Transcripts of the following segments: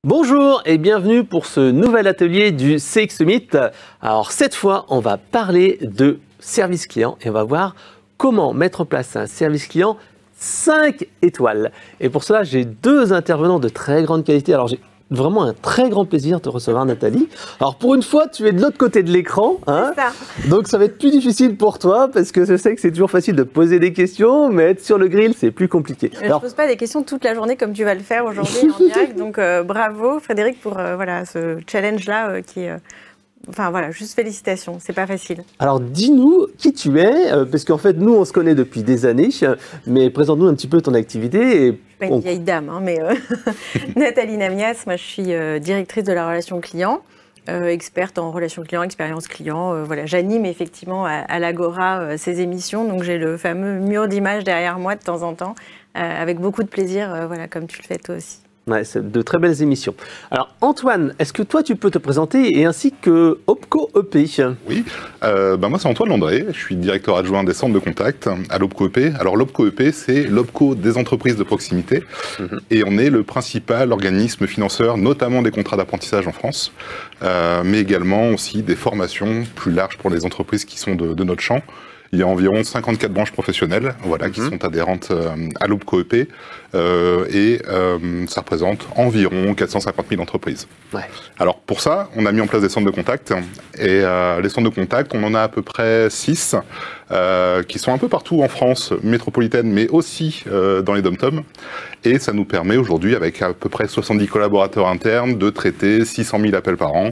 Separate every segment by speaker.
Speaker 1: Bonjour et bienvenue pour ce nouvel atelier du CX Summit. Alors cette fois, on va parler de service client et on va voir comment mettre en place un service client 5 étoiles. Et pour cela, j'ai deux intervenants de très grande qualité. Alors j'ai vraiment un très grand plaisir de te recevoir, Nathalie. Alors pour une fois, tu es de l'autre côté de l'écran, hein, donc ça va être plus difficile pour toi parce que je sais que c'est toujours facile de poser des questions, mais être sur le grill, c'est plus compliqué.
Speaker 2: Je ne pose pas des questions toute la journée comme tu vas le faire aujourd'hui en direct, donc bravo Frédéric pour ce challenge-là qui est... Enfin voilà, juste félicitations, c'est pas facile.
Speaker 1: Alors dis-nous qui tu es, parce qu'en fait nous on se connaît depuis des années, mais présente-nous un petit peu ton activité. Et
Speaker 2: pas une vieille dame, hein, mais Nathalie Namias, moi je suis directrice de la relation client, experte en relation client, expérience client. Voilà, j'anime effectivement à l'Agora ces émissions, donc j'ai le fameux mur d'image derrière moi de temps en temps, avec beaucoup de plaisir, voilà, comme tu le fais toi aussi.
Speaker 1: Ouais, c'est de très belles émissions. Alors Antoine, est-ce que toi tu peux te présenter et ainsi que Opco EP?
Speaker 3: Oui, moi c'est Antoine Landré, je suis directeur adjoint des centres de contact à l'Opco EP. Alors l'Opco EP c'est l'Opco des entreprises de proximité et on est le principal organisme financeur notamment des contrats d'apprentissage en France, mais également aussi des formations plus larges pour les entreprises qui sont de notre champ. Il y a environ 54 branches professionnelles qui sont adhérentes à l'Opco EP et ça représente environ 450 000 entreprises. Ouais. Alors pour ça, on a mis en place des centres de contact et les centres de contact, on en a à peu près 6 qui sont un peu partout en France métropolitaine mais aussi dans les dom-toms et ça nous permet aujourd'hui avec à peu près 70 collaborateurs internes de traiter 600 000 appels par an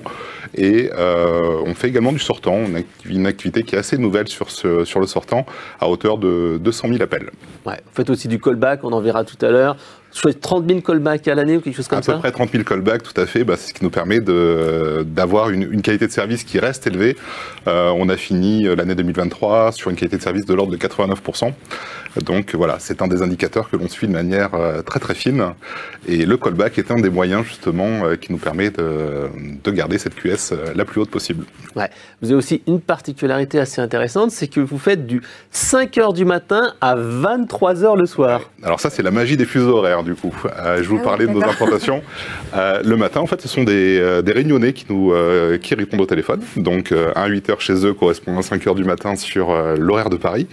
Speaker 3: et on fait également du sortant, on a une activité qui est assez nouvelle sur le sortant, à hauteur de 200 000 appels.
Speaker 1: Ouais, vous faites aussi du callback, on en verra tout à l'heure. 30 000 callbacks à l'année ou quelque chose comme ça?
Speaker 3: À peu près 30 000 callbacks, tout à fait. C'est ce qui nous permet d'avoir une qualité de service qui reste élevée. On a fini l'année 2023 sur une qualité de service de l'ordre de 89%. Donc voilà, c'est un des indicateurs que l'on suit de manière très très fine. Et le callback est un des moyens justement qui nous permet de garder cette QS la plus haute possible. Ouais.
Speaker 1: Vous avez aussi une particularité assez intéressante, c'est que vous faites du 5h du matin à 23h le soir.
Speaker 3: Ouais. Alors ça, c'est la magie des fuseaux horaires du coup. Je vous parlais de nos implantations. Le matin, en fait, ce sont des Réunionnais qui répondent au téléphone. Donc un 8h chez eux correspond à 5h du matin sur l'horaire de Paris.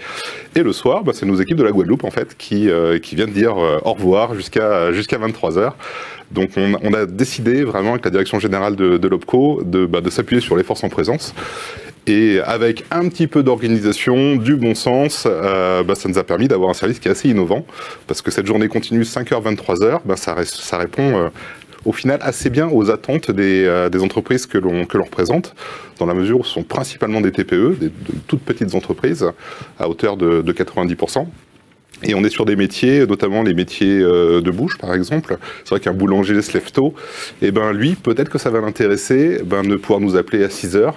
Speaker 3: Et le soir, c'est nos équipes de la Guadeloupe en fait qui viennent dire au revoir jusqu'à 23h. Donc on a décidé vraiment avec la direction générale de l'Opco de s'appuyer sur les forces en présence. Et avec un petit peu d'organisation, du bon sens, ça nous a permis d'avoir un service qui est assez innovant. Parce que cette journée continue 5h-23h, ça répond au final assez bien aux attentes des entreprises que l'on représente, dans la mesure où ce sont principalement des TPE, de toutes petites entreprises, à hauteur de 90%. Et on est sur des métiers, notamment les métiers de bouche, par exemple. C'est vrai qu'un boulanger se lève tôt, et lui, peut-être que ça va l'intéresser de pouvoir nous appeler à 6h,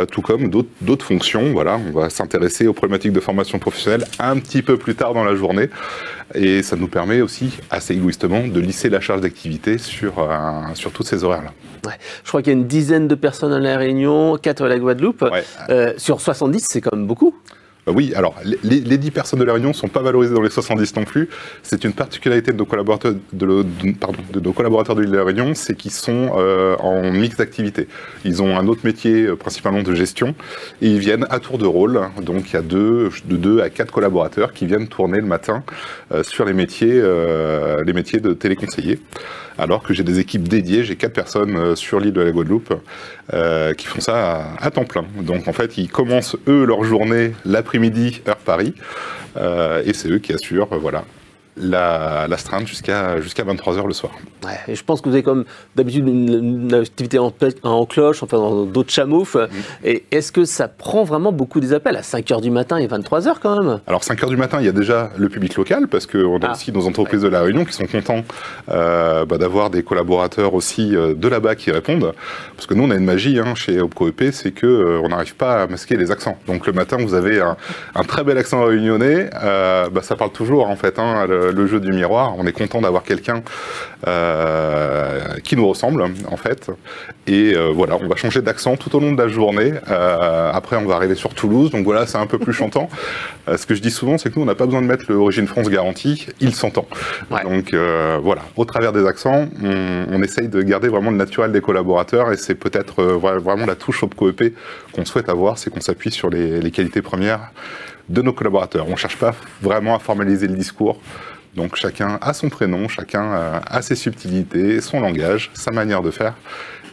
Speaker 3: tout comme d'autres fonctions. Voilà, on va s'intéresser aux problématiques de formation professionnelle un petit peu plus tard dans la journée. Et ça nous permet aussi, assez égoïstement, de lisser la charge d'activité sur tous ces horaires-là.
Speaker 1: Ouais. Je crois qu'il y a une dizaine de personnes à La Réunion, 4 à la Guadeloupe. Ouais. Sur 70, c'est quand même beaucoup.
Speaker 3: Oui, alors les 10 personnes de La Réunion ne sont pas valorisées dans les 70 non plus. C'est une particularité de nos collaborateurs de l'île de La Réunion, c'est qu'ils sont en mix d'activité. Ils ont un autre métier, principalement de gestion, et ils viennent à tour de rôle. Donc il y a de 2 à 4 collaborateurs qui viennent tourner le matin sur les métiers de téléconseiller. Alors que j'ai des équipes dédiées, j'ai 4 personnes sur l'île de la Guadeloupe qui font ça à temps plein. Donc en fait, ils commencent eux leur journée l'après-midi, heure Paris, et c'est eux qui assurent l'astreinte jusqu'à 23h le soir.
Speaker 1: Ouais, et je pense que vous avez comme d'habitude une activité en cloche, enfin dans d'autres chamoufs. Et est-ce que ça prend vraiment beaucoup des appels à 5h du matin et 23h quand même?
Speaker 3: Alors 5h du matin, il y a déjà le public local, parce qu'on a aussi nos entreprises de La Réunion qui sont contents d'avoir des collaborateurs aussi de là-bas qui répondent. Parce que nous, on a une magie chez Opco EP, c'est qu'on n'arrive pas à masquer les accents. Donc le matin, vous avez un très bel accent réunionnais, ça parle toujours en fait, le jeu du miroir. On est content d'avoir quelqu'un qui nous ressemble en fait. Et voilà, on va changer d'accent tout au long de la journée. Après, on va arriver sur Toulouse, donc voilà, c'est un peu plus chantant. Ce que je dis souvent, c'est que nous, on n'a pas besoin de mettre le Origine France garantie, il s'entend. Ouais. Donc voilà, au travers des accents, on essaye de garder vraiment le naturel des collaborateurs, et c'est peut-être vraiment la touche OpcoEP qu'on souhaite avoir, c'est qu'on s'appuie sur les qualités premières de nos collaborateurs. On ne cherche pas vraiment à formaliser le discours. Donc chacun a son prénom, chacun a ses subtilités, son langage, sa manière de faire.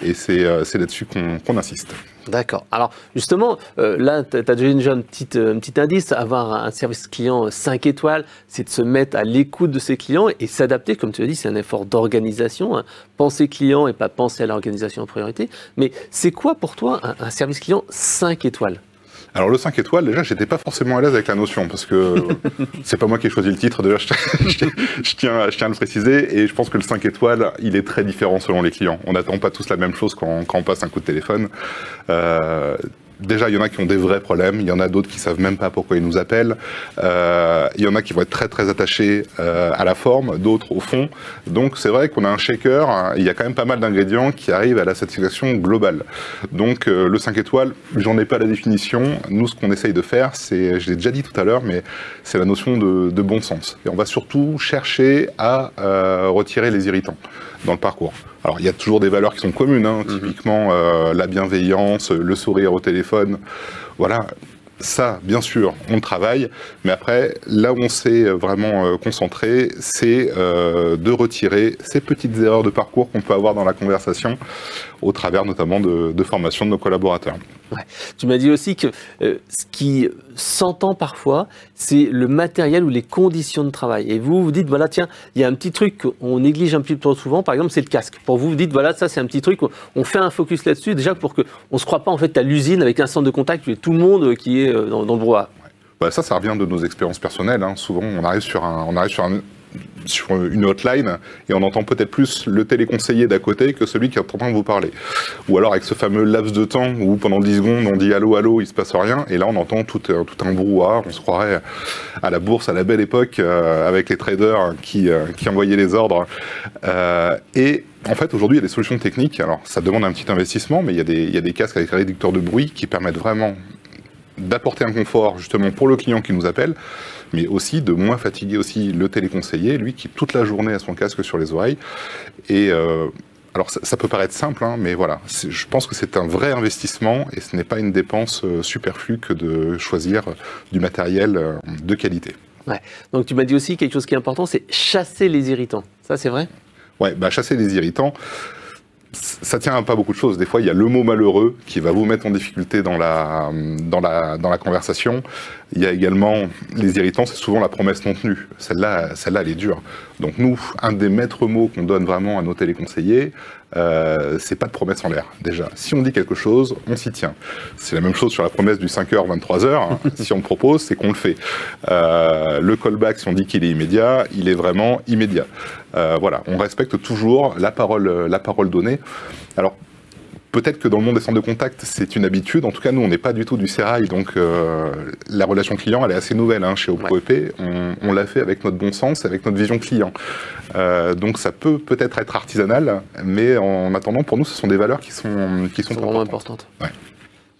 Speaker 3: Et c'est là-dessus qu'on insiste.
Speaker 1: D'accord. Alors justement, là, tu as déjà un petit indice. Avoir un service client 5 étoiles, c'est de se mettre à l'écoute de ses clients et s'adapter. Comme tu as dit, c'est un effort d'organisation. Hein. Penser client et pas penser à l'organisation en priorité. Mais c'est quoi pour toi un service client 5 étoiles ?
Speaker 3: Alors le 5 étoiles, déjà, j'étais pas forcément à l'aise avec la notion, parce que c'est pas moi qui ai choisi le titre, déjà, je tiens à le préciser, et je pense que le 5 étoiles, il est très différent selon les clients. On n'attend pas tous la même chose quand on passe un coup de téléphone. Déjà, il y en a qui ont des vrais problèmes, il y en a d'autres qui savent même pas pourquoi ils nous appellent, il y en a qui vont être très très attachés à la forme, d'autres au fond. Donc c'est vrai qu'on a un shaker, hein, il y a quand même pas mal d'ingrédients qui arrivent à la satisfaction globale. Donc le 5 étoiles, j'en ai pas la définition. Nous, ce qu'on essaye de faire, c'est, je l'ai déjà dit tout à l'heure, mais c'est la notion de bon sens. Et on va surtout chercher à retirer les irritants dans le parcours. Alors, il y a toujours des valeurs qui sont communes, hein, typiquement la bienveillance, le sourire au téléphone. Voilà, ça, bien sûr, on travaille, mais après, là où on s'est vraiment concentré, c'est de retirer ces petites erreurs de parcours qu'on peut avoir dans la conversation, au travers notamment de formation de nos collaborateurs.
Speaker 1: Ouais. Tu m'as dit aussi que ce qui s'entend parfois, c'est le matériel ou les conditions de travail. Et vous, vous dites, voilà, tiens, il y a un petit truc qu'on néglige un petit peu trop souvent, par exemple, c'est le casque. Pour vous, vous dites, voilà, ça, c'est un petit truc, on fait un focus là-dessus, déjà pour qu'on ne se croit pas, en fait, à l'usine avec un centre de contact, où il y a tout le monde qui est dans le brouhaha.
Speaker 3: Bah, ça revient de nos expériences personnelles. Hein. Souvent, on arrive sur une hotline et on entend peut-être plus le téléconseiller d'à côté que celui qui est en train de vous parler. Ou alors avec ce fameux laps de temps où pendant 10 secondes on dit allô, allô, il se passe rien, et là on entend tout un brouhaha, on se croirait à la bourse à la belle époque avec les traders qui envoyaient les ordres. Et en fait, aujourd'hui, il y a des solutions techniques. Alors, ça demande un petit investissement, mais il y a des casques avec réducteur de bruit qui permettent vraiment d'apporter un confort justement pour le client qui nous appelle, mais aussi de moins fatiguer aussi le téléconseiller, lui qui toute la journée a son casque sur les oreilles. Et alors ça peut paraître simple, hein, mais voilà, je pense que c'est un vrai investissement et ce n'est pas une dépense superflue que de choisir du matériel de qualité.
Speaker 1: Ouais. Donc tu m'as dit aussi quelque chose qui est important, c'est chasser les irritants. Ça, c'est vrai ?
Speaker 3: Ouais, bah chasser les irritants. Ça tient à pas beaucoup de choses. Des fois, il y a le mot malheureux qui va vous mettre en difficulté dans la conversation. Il y a également les irritants, c'est souvent la promesse non tenue. Celle-là, elle est dure. Donc nous, un des maîtres mots qu'on donne vraiment à nos téléconseillers, c'est pas de promesse en l'air, déjà. Si on dit quelque chose, on s'y tient. C'est la même chose sur la promesse du 5h, 23h. Hein. Si on le propose, c'est qu'on le fait. Le callback, si on dit qu'il est immédiat, il est vraiment immédiat. Voilà, on respecte toujours la parole donnée. Alors, peut-être que dans le monde des centres de contact, c'est une habitude. En tout cas, nous, on n'est pas du tout du sérail. Donc, la relation client, elle est assez nouvelle hein, chez OpcoEP. Ouais. On l'a fait avec notre bon sens, avec notre vision client. Donc, ça peut-être être artisanal, mais en attendant, pour nous, ce sont des valeurs qui sont
Speaker 1: vraiment importantes.
Speaker 3: Ouais.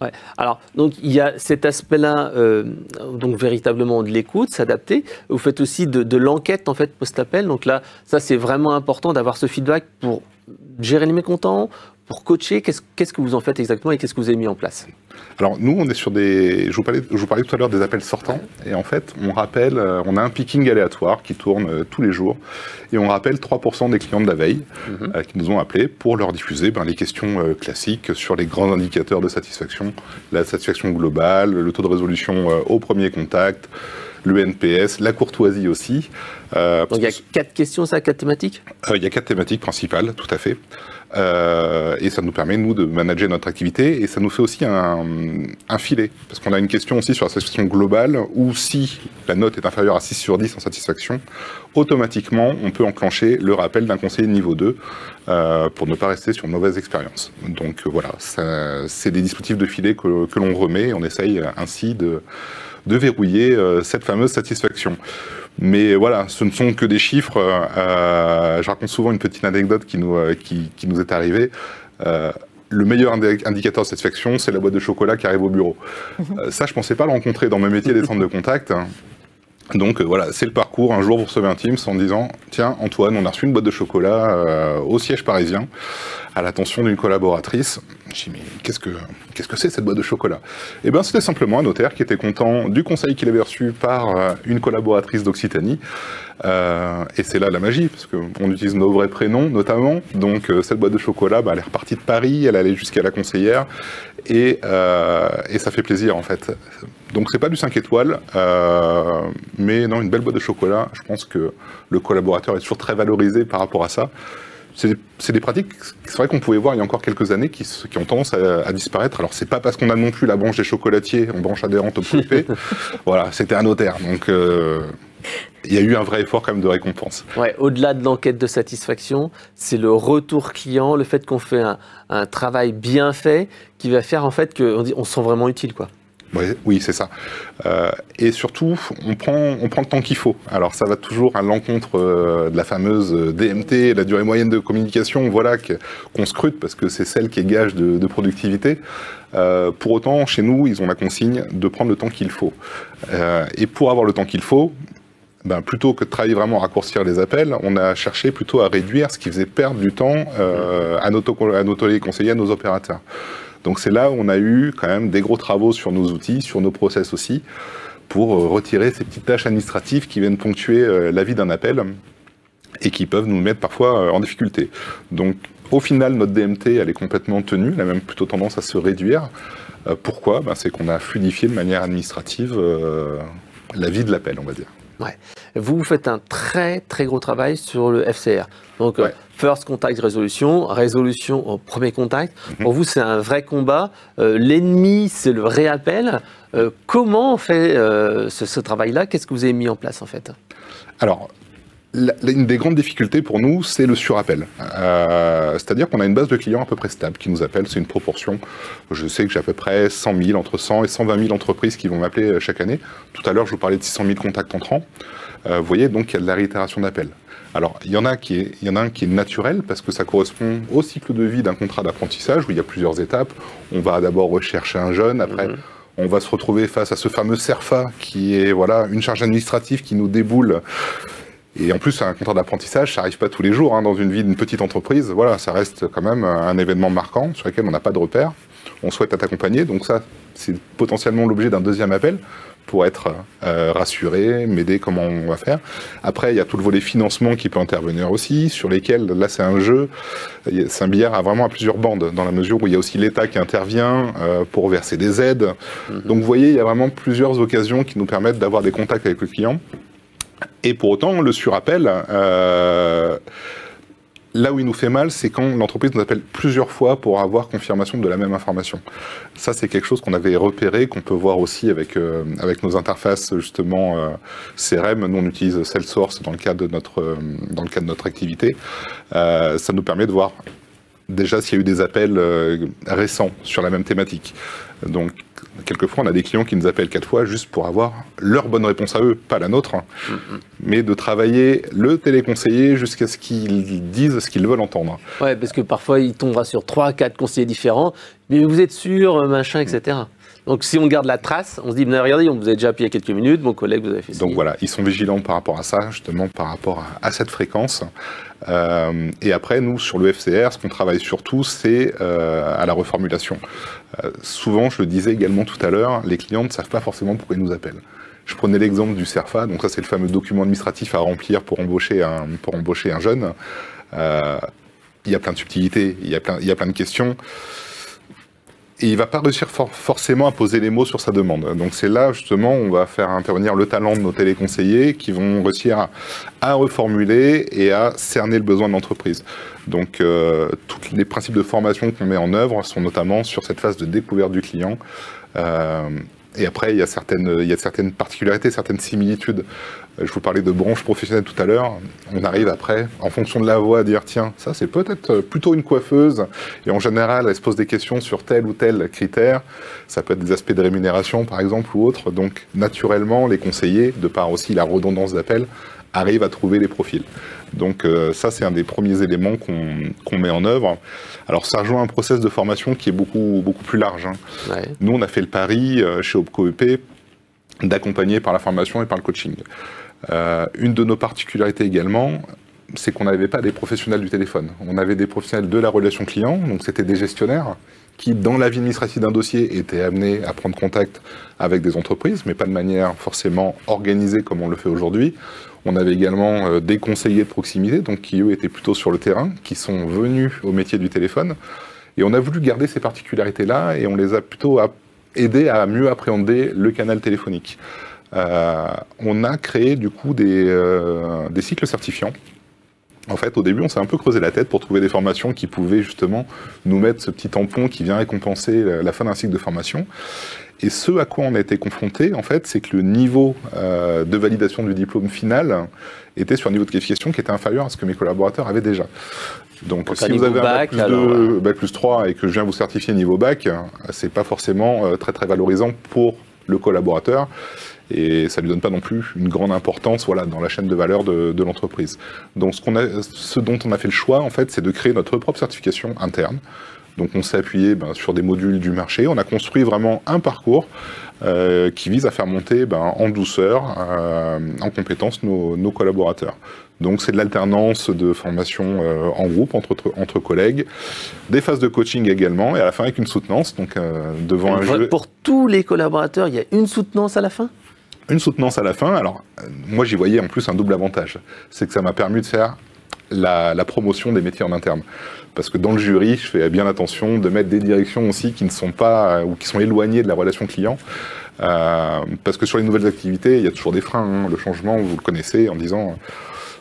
Speaker 1: Ouais. Alors, donc il y a cet aspect-là, donc véritablement de l'écoute, s'adapter. Vous faites aussi de l'enquête en fait post-appel. Donc là, ça c'est vraiment important d'avoir ce feedback pour gérer les mécontents, pour coacher. Qu'est-ce que vous en faites exactement et qu'est-ce que vous avez mis en place ?
Speaker 3: Alors nous, on est sur des. Je vous parlais tout à l'heure des appels sortants. Et en fait, on a un picking aléatoire qui tourne tous les jours. Et on rappelle 3% des clients de la veille qui nous ont appelés pour leur diffuser les questions classiques sur les grands indicateurs de satisfaction. La satisfaction globale, le taux de résolution au premier contact, le NPS, la courtoisie aussi.
Speaker 1: Donc il y a 4 questions, 4 thématiques ?
Speaker 3: Il y a 4 thématiques principales, tout à fait. Et ça nous permet, nous, de manager notre activité, et ça nous fait aussi un filet, parce qu'on a une question aussi sur la satisfaction globale, où si la note est inférieure à 6 sur 10 en satisfaction, automatiquement, on peut enclencher le rappel d'un conseiller de niveau 2 pour ne pas rester sur une mauvaise expérience. Donc voilà, c'est des dispositifs de filet que l'on remet, et on essaye ainsi de verrouiller cette fameuse satisfaction. Mais voilà, ce ne sont que des chiffres. Je raconte souvent une petite anecdote qui nous est arrivée. Le meilleur indicateur de satisfaction, c'est la boîte de chocolat qui arrive au bureau. Ça, je ne pensais pas le rencontrer dans mon métier des centres de contact. Donc voilà, c'est le parcours. Un jour, vous recevez un Teams en disant « Tiens, Antoine, on a reçu une boîte de chocolat au siège parisien, à l'attention d'une collaboratrice. » Je dis « Mais qu'est-ce que c'est cette boîte de chocolat ?» Eh bien, c'était simplement un notaire qui était content du conseil qu'il avait reçu par une collaboratrice d'Occitanie. Et c'est là la magie, parce qu'on utilise nos vrais prénoms, notamment. Donc, cette boîte de chocolat, elle est repartie de Paris, elle allait jusqu'à la conseillère, et ça fait plaisir, en fait. Donc, c'est pas du 5 étoiles, mais non, une belle boîte de chocolat. Je pense que le collaborateur est toujours très valorisé par rapport à ça. C'est des pratiques, c'est vrai qu'on pouvait voir il y a encore quelques années, qui ont tendance à disparaître. Alors, c'est pas parce qu'on a non plus la branche des chocolatiers en branche adhérente au POP. Voilà, c'était un notaire. Donc, il y a eu un vrai effort quand même de récompense.
Speaker 1: Ouais, au-delà de l'enquête de satisfaction, c'est le retour client, le fait qu'on fait un travail bien fait, qui va faire en fait qu'on se sent vraiment utile, quoi.
Speaker 3: Oui, c'est ça. Et surtout, on prend le temps qu'il faut. Alors, ça va toujours à l'encontre de la fameuse DMT, la durée moyenne de communication, voilà, qu'on scrute parce que c'est celle qui est gage de productivité. Pour autant, chez nous, ils ont la consigne de prendre le temps qu'il faut. Et pour avoir le temps qu'il faut, plutôt que de travailler vraiment à raccourcir les appels, on a cherché plutôt à réduire ce qui faisait perdre du temps à nos téléconseillers, à nos opérateurs. Donc c'est là où on a eu quand même des gros travaux sur nos outils, sur nos process aussi, pour retirer ces petites tâches administratives qui viennent ponctuer la vie d'un appel et qui peuvent nous mettre parfois en difficulté. Donc au final, notre DMT, elle est complètement tenue, elle a même plutôt tendance à se réduire. Pourquoi ? C'est qu'on a fluidifié de manière administrative la vie de l'appel, on va dire.
Speaker 1: Ouais. Vous faites un très très gros travail sur le FCR. Donc,
Speaker 3: ouais.
Speaker 1: First Contact Resolution, résolution au premier contact. Pour vous, c'est un vrai combat. L'ennemi, c'est le réappel. Comment on fait ce travail-là ? Qu'est-ce que vous avez mis en place en fait ?
Speaker 3: Alors, une des grandes difficultés pour nous, c'est le surappel. C'est-à-dire qu'on a une base de clients à peu près stable qui nous appellent, c'est une proportion. Je sais que j'ai à peu près 100 000, entre 100 et 120 000 entreprises qui vont m'appeler chaque année. Tout à l'heure, je vous parlais de 600 000 contacts entrants. Vous voyez, donc il y a de la réitération d'appels. Alors, il y en a un qui est naturel parce que ça correspond au cycle de vie d'un contrat d'apprentissage où il y a plusieurs étapes. On va d'abord rechercher un jeune, après on va se retrouver face à ce fameux CERFA qui est une charge administrative qui nous déboule. Et en plus, un contrat d'apprentissage, ça n'arrive pas tous les jours dans une vie d'une petite entreprise. Voilà, ça reste quand même un événement marquant sur lequel on n'a pas de repère. On souhaite être accompagné, donc ça, c'est potentiellement l'objet d'un deuxième appel pour être rassuré, m'aider comment on va faire. Après, il y a tout le volet financement qui peut intervenir aussi, sur lesquels, là, c'est un jeu, c'est un billard à plusieurs bandes, dans la mesure où il y a aussi l'État qui intervient pour verser des aides. Donc, vous voyez, il y a vraiment plusieurs occasions qui nous permettent d'avoir des contacts avec le client. Et pour autant, le surappel, là où il nous fait mal, c'est quand l'entreprise nous appelle plusieurs fois pour avoir confirmation de la même information. Ça, c'est quelque chose qu'on avait repéré, qu'on peut voir aussi avec nos interfaces, justement, CRM. Nous, on utilise Salesforce dans le cadre de notre activité. Ça nous permet de voir déjà s'il y a eu des appels récents sur la même thématique. Donc, quelquefois, on a des clients qui nous appellent 4 fois juste pour avoir leur bonne réponse à eux, pas la nôtre, mais de travailler le téléconseiller jusqu'à ce qu'ils disent ce qu'ils veulent entendre.
Speaker 1: Ouais, parce que parfois, il tombera sur 3-4 conseillers différents, mais vous êtes sûr, machin, etc. Donc, si on garde la trace, on se dit, regardez, on vous a déjà appelé il y a quelques minutes, mon collègue vous avez fait ça.
Speaker 3: Donc voilà, ils sont vigilants par rapport à ça, justement, par rapport à cette fréquence. Et après, nous, sur le FCR, ce qu'on travaille surtout, c'est à la reformulation. Souvent, je le disais également tout à l'heure, les clients ne savent pas forcément pourquoi ils nous appellent. Je prenais l'exemple du CERFA, donc ça, c'est le fameux document administratif à remplir pour embaucher un jeune. Il y a plein de subtilités, il y a plein de questions. Et il ne va pas réussir forcément à poser les mots sur sa demande. Donc c'est là, justement, on va faire intervenir le talent de nos téléconseillers qui vont réussir à reformuler et à cerner le besoin de l'entreprise. Donc tous les principes de formation qu'on met en œuvre sont notamment sur cette phase de découverte du client. Et après, il y a certaines particularités, certaines similitudes. Je vous parlais de branche professionnelle tout à l'heure. On arrive après, en fonction de la voix, à dire tiens, ça c'est peut-être plutôt une coiffeuse. Et en général, elle se pose des questions sur tel ou tel critère. Ça peut être des aspects de rémunération, par exemple, ou autre. Donc, naturellement, les conseillers, de par aussi la redondance d'appel, arrivent à trouver les profils. Donc ça, c'est un des premiers éléments qu'on met en œuvre. Alors, ça rejoint un process de formation qui est beaucoup plus large. Hein. Ouais. Nous, on a fait le pari chez Opco EP d'accompagner par la formation et par le coaching. Une de nos particularités également, c'est qu'on n'avait pas des professionnels du téléphone. On avait des professionnels de la relation client, donc c'était des gestionnaires qui, dans la vie administrative d'un dossier, étaient amenés à prendre contact avec des entreprises, mais pas de manière forcément organisée comme on le fait aujourd'hui. On avait également des conseillers de proximité, donc qui eux étaient plutôt sur le terrain, qui sont venus au métier du téléphone. Et on a voulu garder ces particularités-là et on les a plutôt aidés à mieux appréhender le canal téléphonique. On a créé du coup des cycles certifiants. En fait, au début, on s'est un peu creusé la tête pour trouver des formations qui pouvaient justement nous mettre ce petit tampon qui vient récompenser la fin d'un cycle de formation. Et ce à quoi on a été confronté, en fait, c'est que le niveau de validation du diplôme final était sur un niveau de qualification qui était inférieur à ce que mes collaborateurs avaient déjà. Donc, si vous avez un bac plus 2, bac plus 3 et que je viens vous certifier niveau bac, c'est pas forcément très valorisant pour le collaborateur. Et ça ne lui donne pas non plus une grande importance dans la chaîne de valeur de l'entreprise. Donc ce dont on a fait le choix, en fait, c'est de créer notre propre certification interne. Donc on s'est appuyé sur des modules du marché. On a construit vraiment un parcours qui vise à faire monter en douceur, en compétence, nos collaborateurs. Donc c'est de l'alternance de formation en groupe, entre collègues, des phases de coaching également, et à la fin avec une soutenance. Donc, devant un jeu...
Speaker 1: Pour tous les collaborateurs, il y a une soutenance à la fin ?
Speaker 3: Une soutenance à la fin. Alors, moi, j'y voyais en plus un double avantage. C'est que ça m'a permis de faire la promotion des métiers en interne. Parce que dans le jury, je fais bien attention de mettre des directions aussi qui ne sont pas, ou qui sont éloignées de la relation client. Parce que sur les nouvelles activités, il y a toujours des freins. Hein. Le changement, vous le connaissez, en disant...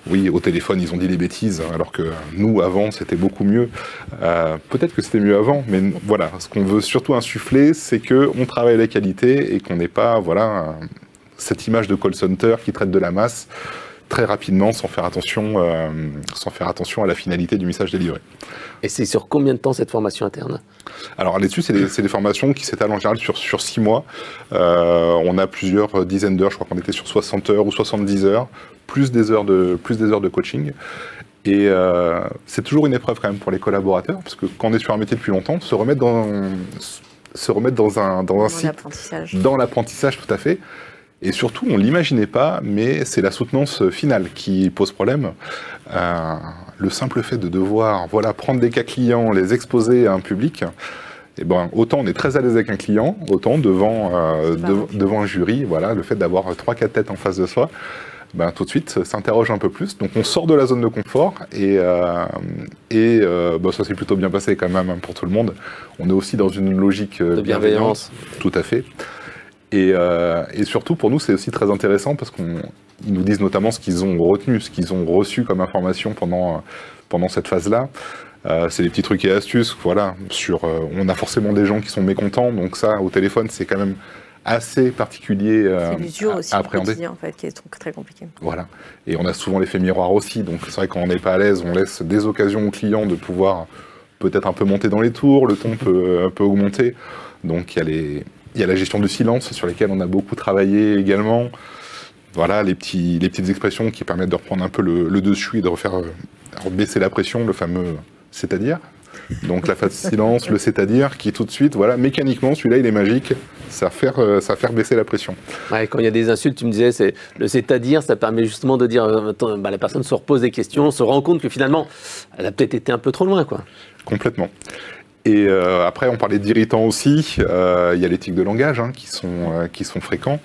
Speaker 3: Oui, au téléphone, ils ont dit des bêtises, alors que nous, avant, c'était beaucoup mieux. Peut-être que c'était mieux avant, mais voilà, ce qu'on veut surtout insuffler, c'est qu'on travaille la qualité et qu'on n'ait pas, cette image de call center qui traite de la masse très rapidement, sans faire attention à la finalité du message délivré.
Speaker 1: Et c'est sur combien de temps cette formation interne ?
Speaker 3: Alors là-dessus, c'est des formations qui s'étalent en général sur 6 mois. On a plusieurs dizaines d'heures, je crois qu'on était sur 60 heures ou 70 heures, plus des heures de coaching. Et c'est toujours une épreuve quand même pour les collaborateurs, parce que quand on est sur un métier depuis longtemps, se remettre dans un cycle, dans l'apprentissage tout à fait. Et surtout, on ne l'imaginait pas, mais c'est la soutenance finale qui pose problème. Le simple fait de devoir prendre des cas clients, les exposer à un public, autant on est très à l'aise avec un client, autant devant un jury, le fait d'avoir 3-4 têtes en face de soi, tout de suite, ça s'interroge un peu plus. Donc on sort de la zone de confort et ça s'est plutôt bien passé quand même pour tout le monde. On est aussi dans une logique de bienveillance. Tout à fait. Et surtout, pour nous, c'est aussi très intéressant parce qu'ils nous disent notamment ce qu'ils ont retenu, ce qu'ils ont reçu comme information pendant cette phase-là. C'est des petits trucs et astuces, on a forcément des gens qui sont mécontents, donc ça, au téléphone, c'est quand même assez particulier
Speaker 2: à appréhender. C'est l'usure aussi, en fait, qui est très compliqué.
Speaker 3: Voilà. Et on a souvent l'effet miroir aussi, donc c'est vrai que quand on n'est pas à l'aise, on laisse des occasions aux clients de pouvoir peut-être un peu monter dans les tours, le ton peut augmenter, donc il y a la gestion du silence sur lesquelles on a beaucoup travaillé également. Voilà, les petites expressions qui permettent de reprendre un peu le dessus et de baisser la pression, le fameux « c'est-à-dire ». Donc la phase silence, le c'est-à-dire, qui tout de suite, mécaniquement, celui-là, il est magique, ça va faire baisser la pression.
Speaker 1: Ouais, quand il y a des insultes, tu me disais, le c'est-à-dire, ça permet justement de dire, la personne se repose des questions, se rend compte que finalement, elle a peut-être été un peu trop loin, quoi.
Speaker 3: Complètement. Et après, on parlait d'irritants aussi. Il y a les tics de langage qui sont fréquents.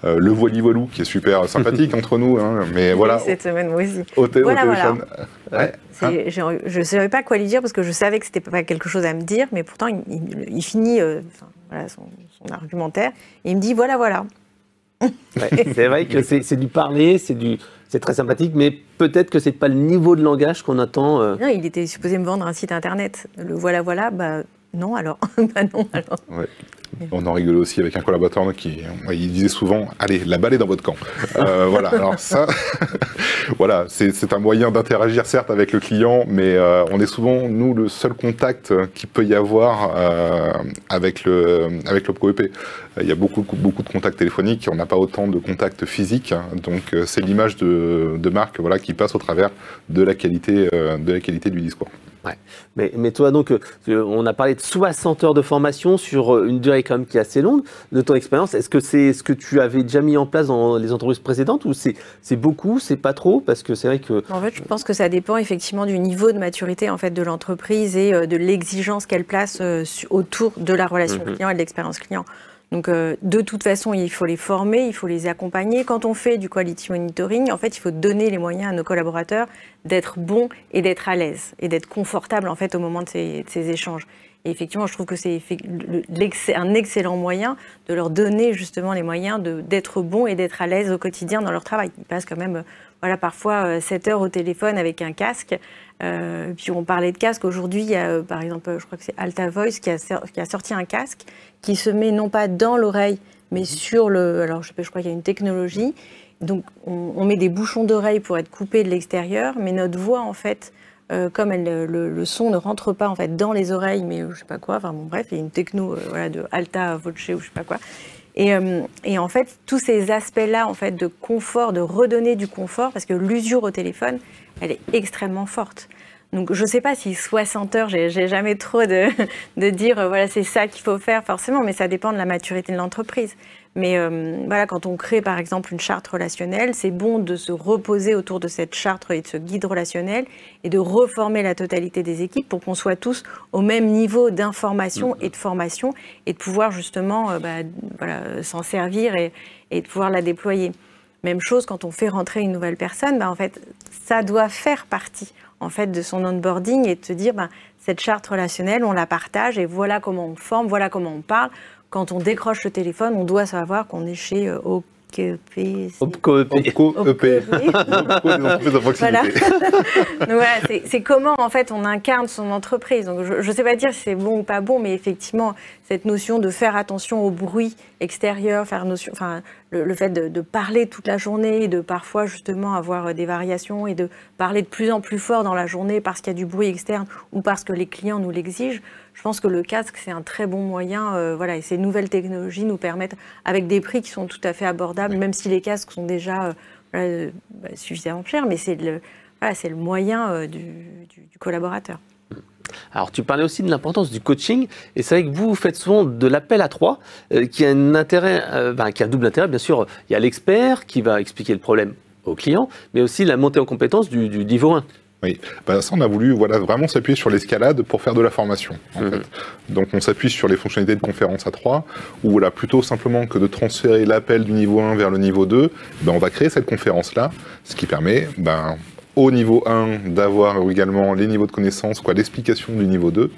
Speaker 3: Le voili-voilou qui est super sympathique entre nous. Mais voilà.
Speaker 2: Cette semaine, moi aussi.
Speaker 3: Au téléphone.
Speaker 2: Ouais. Je ne savais pas quoi lui dire parce que je savais que c'était pas quelque chose à me dire, mais pourtant il finit son argumentaire et il me dit voilà.
Speaker 1: Ouais, c'est vrai que c'est du parler, c'est très sympathique, mais peut-être que c'est pas le niveau de langage qu'on attend.
Speaker 2: Non, il était supposé me vendre un site internet. Le voilà, Non, alors. Bah non, alors.
Speaker 3: Ouais. On en rigolait aussi avec un collaborateur qui il disait souvent « Allez, la balle est dans votre camp ». Voilà, alors ça, voilà, c'est un moyen d'interagir certes avec le client, mais on est souvent, nous, le seul contact qu'il peut y avoir avec l'Opco EP. Il y a beaucoup de contacts téléphoniques, on n'a pas autant de contacts physiques, hein, donc c'est l'image de marque voilà, qui passe au travers de la qualité du discours.
Speaker 1: Ouais. Mais toi, donc, on a parlé de 60 heures de formation sur une durée quand même qui est assez longue de ton expérience. Est-ce que c'est ce que tu avais déjà mis en place dans les entreprises précédentes ou c'est beaucoup, c'est pas trop? Parce que c'est vrai que...
Speaker 2: En fait, je pense que ça dépend effectivement du niveau de maturité en fait, de l'entreprise et de l'exigence qu'elle place autour de la relation client et de l'expérience client. Donc, de toute façon, il faut les former, il faut les accompagner. Quand on fait du quality monitoring, en fait, il faut donner les moyens à nos collaborateurs d'être bons et d'être à l'aise et d'être confortables en fait au moment de ces échanges. Et effectivement, je trouve que c'est un excellent moyen de leur donner justement les moyens d'être bons et d'être à l'aise au quotidien dans leur travail. Ils passent quand même, voilà, parfois 7 heures au téléphone avec un casque. Puis on parlait de casque. Aujourd'hui, il y a par exemple, je crois que c'est Alta Voice qui a sorti un casque qui se met non pas dans l'oreille, mais sur le... Alors je crois qu'il y a une technologie. Donc on met des bouchons d'oreille pour être coupé de l'extérieur, mais notre voix en fait... comme le son ne rentre pas en fait dans les oreilles, mais je sais pas quoi. Enfin bon, bref, il y a une techno voilà, de Alta Voce ou je sais pas quoi. Et en fait, tous ces aspects-là en fait de confort, de redonner du confort, parce que l'usure au téléphone, elle est extrêmement forte. Donc je sais pas si 60 heures, j'ai jamais trop de dire voilà c'est ça qu'il faut faire forcément, mais ça dépend de la maturité de l'entreprise. Mais voilà, quand on crée par exemple une charte relationnelle, c'est bon de se reposer autour de cette charte et de ce guide relationnel et de reformer la totalité des équipes pour qu'on soit tous au même niveau d'information et de formation et de pouvoir justement voilà, s'en servir et de pouvoir la déployer. Même chose quand on fait rentrer une nouvelle personne, en fait, ça doit faire partie en fait, de son onboarding et de se dire cette charte relationnelle, on la partage et voilà comment on forme, voilà comment on parle. Quand on décroche le téléphone, on doit savoir qu'on est chez
Speaker 1: Opco EP.
Speaker 2: Voilà. Donc voilà, c'est comment en fait on incarne son entreprise. Donc je ne sais pas dire si c'est bon ou pas bon, mais effectivement cette notion de faire attention au bruit extérieur, le fait de parler toute la journée, et de parfois justement avoir des variations et de parler de plus en plus fort dans la journée parce qu'il y a du bruit externe ou parce que les clients nous l'exigent. Je pense que le casque, c'est un très bon moyen. Voilà, et ces nouvelles technologies nous permettent, avec des prix qui sont tout à fait abordables, même si les casques sont déjà suffisamment chers, mais c'est le moyen du collaborateur.
Speaker 1: Alors, tu parlais aussi de l'importance du coaching, et c'est vrai que vous faites souvent de l'appel à trois, qui a un intérêt, qui a un double intérêt. Bien sûr, il y a l'expert qui va expliquer le problème au client, mais aussi la montée en compétence du niveau 1.
Speaker 3: Oui, ça on a voulu vraiment s'appuyer sur l'escalade pour faire de la formation. En fait. Donc on s'appuie sur les fonctionnalités de conférence à 3, où là, plutôt simplement que de transférer l'appel du niveau 1 vers le niveau 2, on va créer cette conférence-là, ce qui permet au niveau 1 d'avoir également les niveaux de connaissance, l'explication du niveau 2,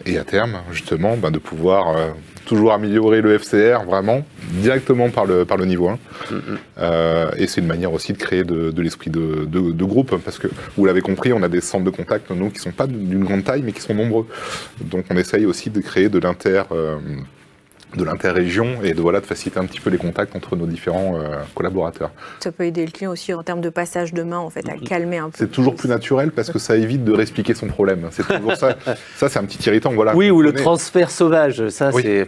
Speaker 3: et à terme, justement, de pouvoir toujours améliorer le FCR vraiment directement par le niveau 1. Et c'est une manière aussi de créer de l'esprit de groupe, parce que vous l'avez compris, on a des centres de contact nous qui ne sont pas d'une grande taille mais qui sont nombreux. Donc on essaye aussi de créer de l'inter-région et de faciliter un petit peu les contacts entre nos différents collaborateurs.
Speaker 2: Ça peut aider le client aussi en termes de passage de main, en fait, à calmer un peu.
Speaker 3: C'est toujours plus naturel parce que ça évite de réexpliquer son problème. C'est toujours ça. Ça, c'est un petit irritant. Voilà,
Speaker 1: oui, ou le transfert sauvage. Ça, c'est...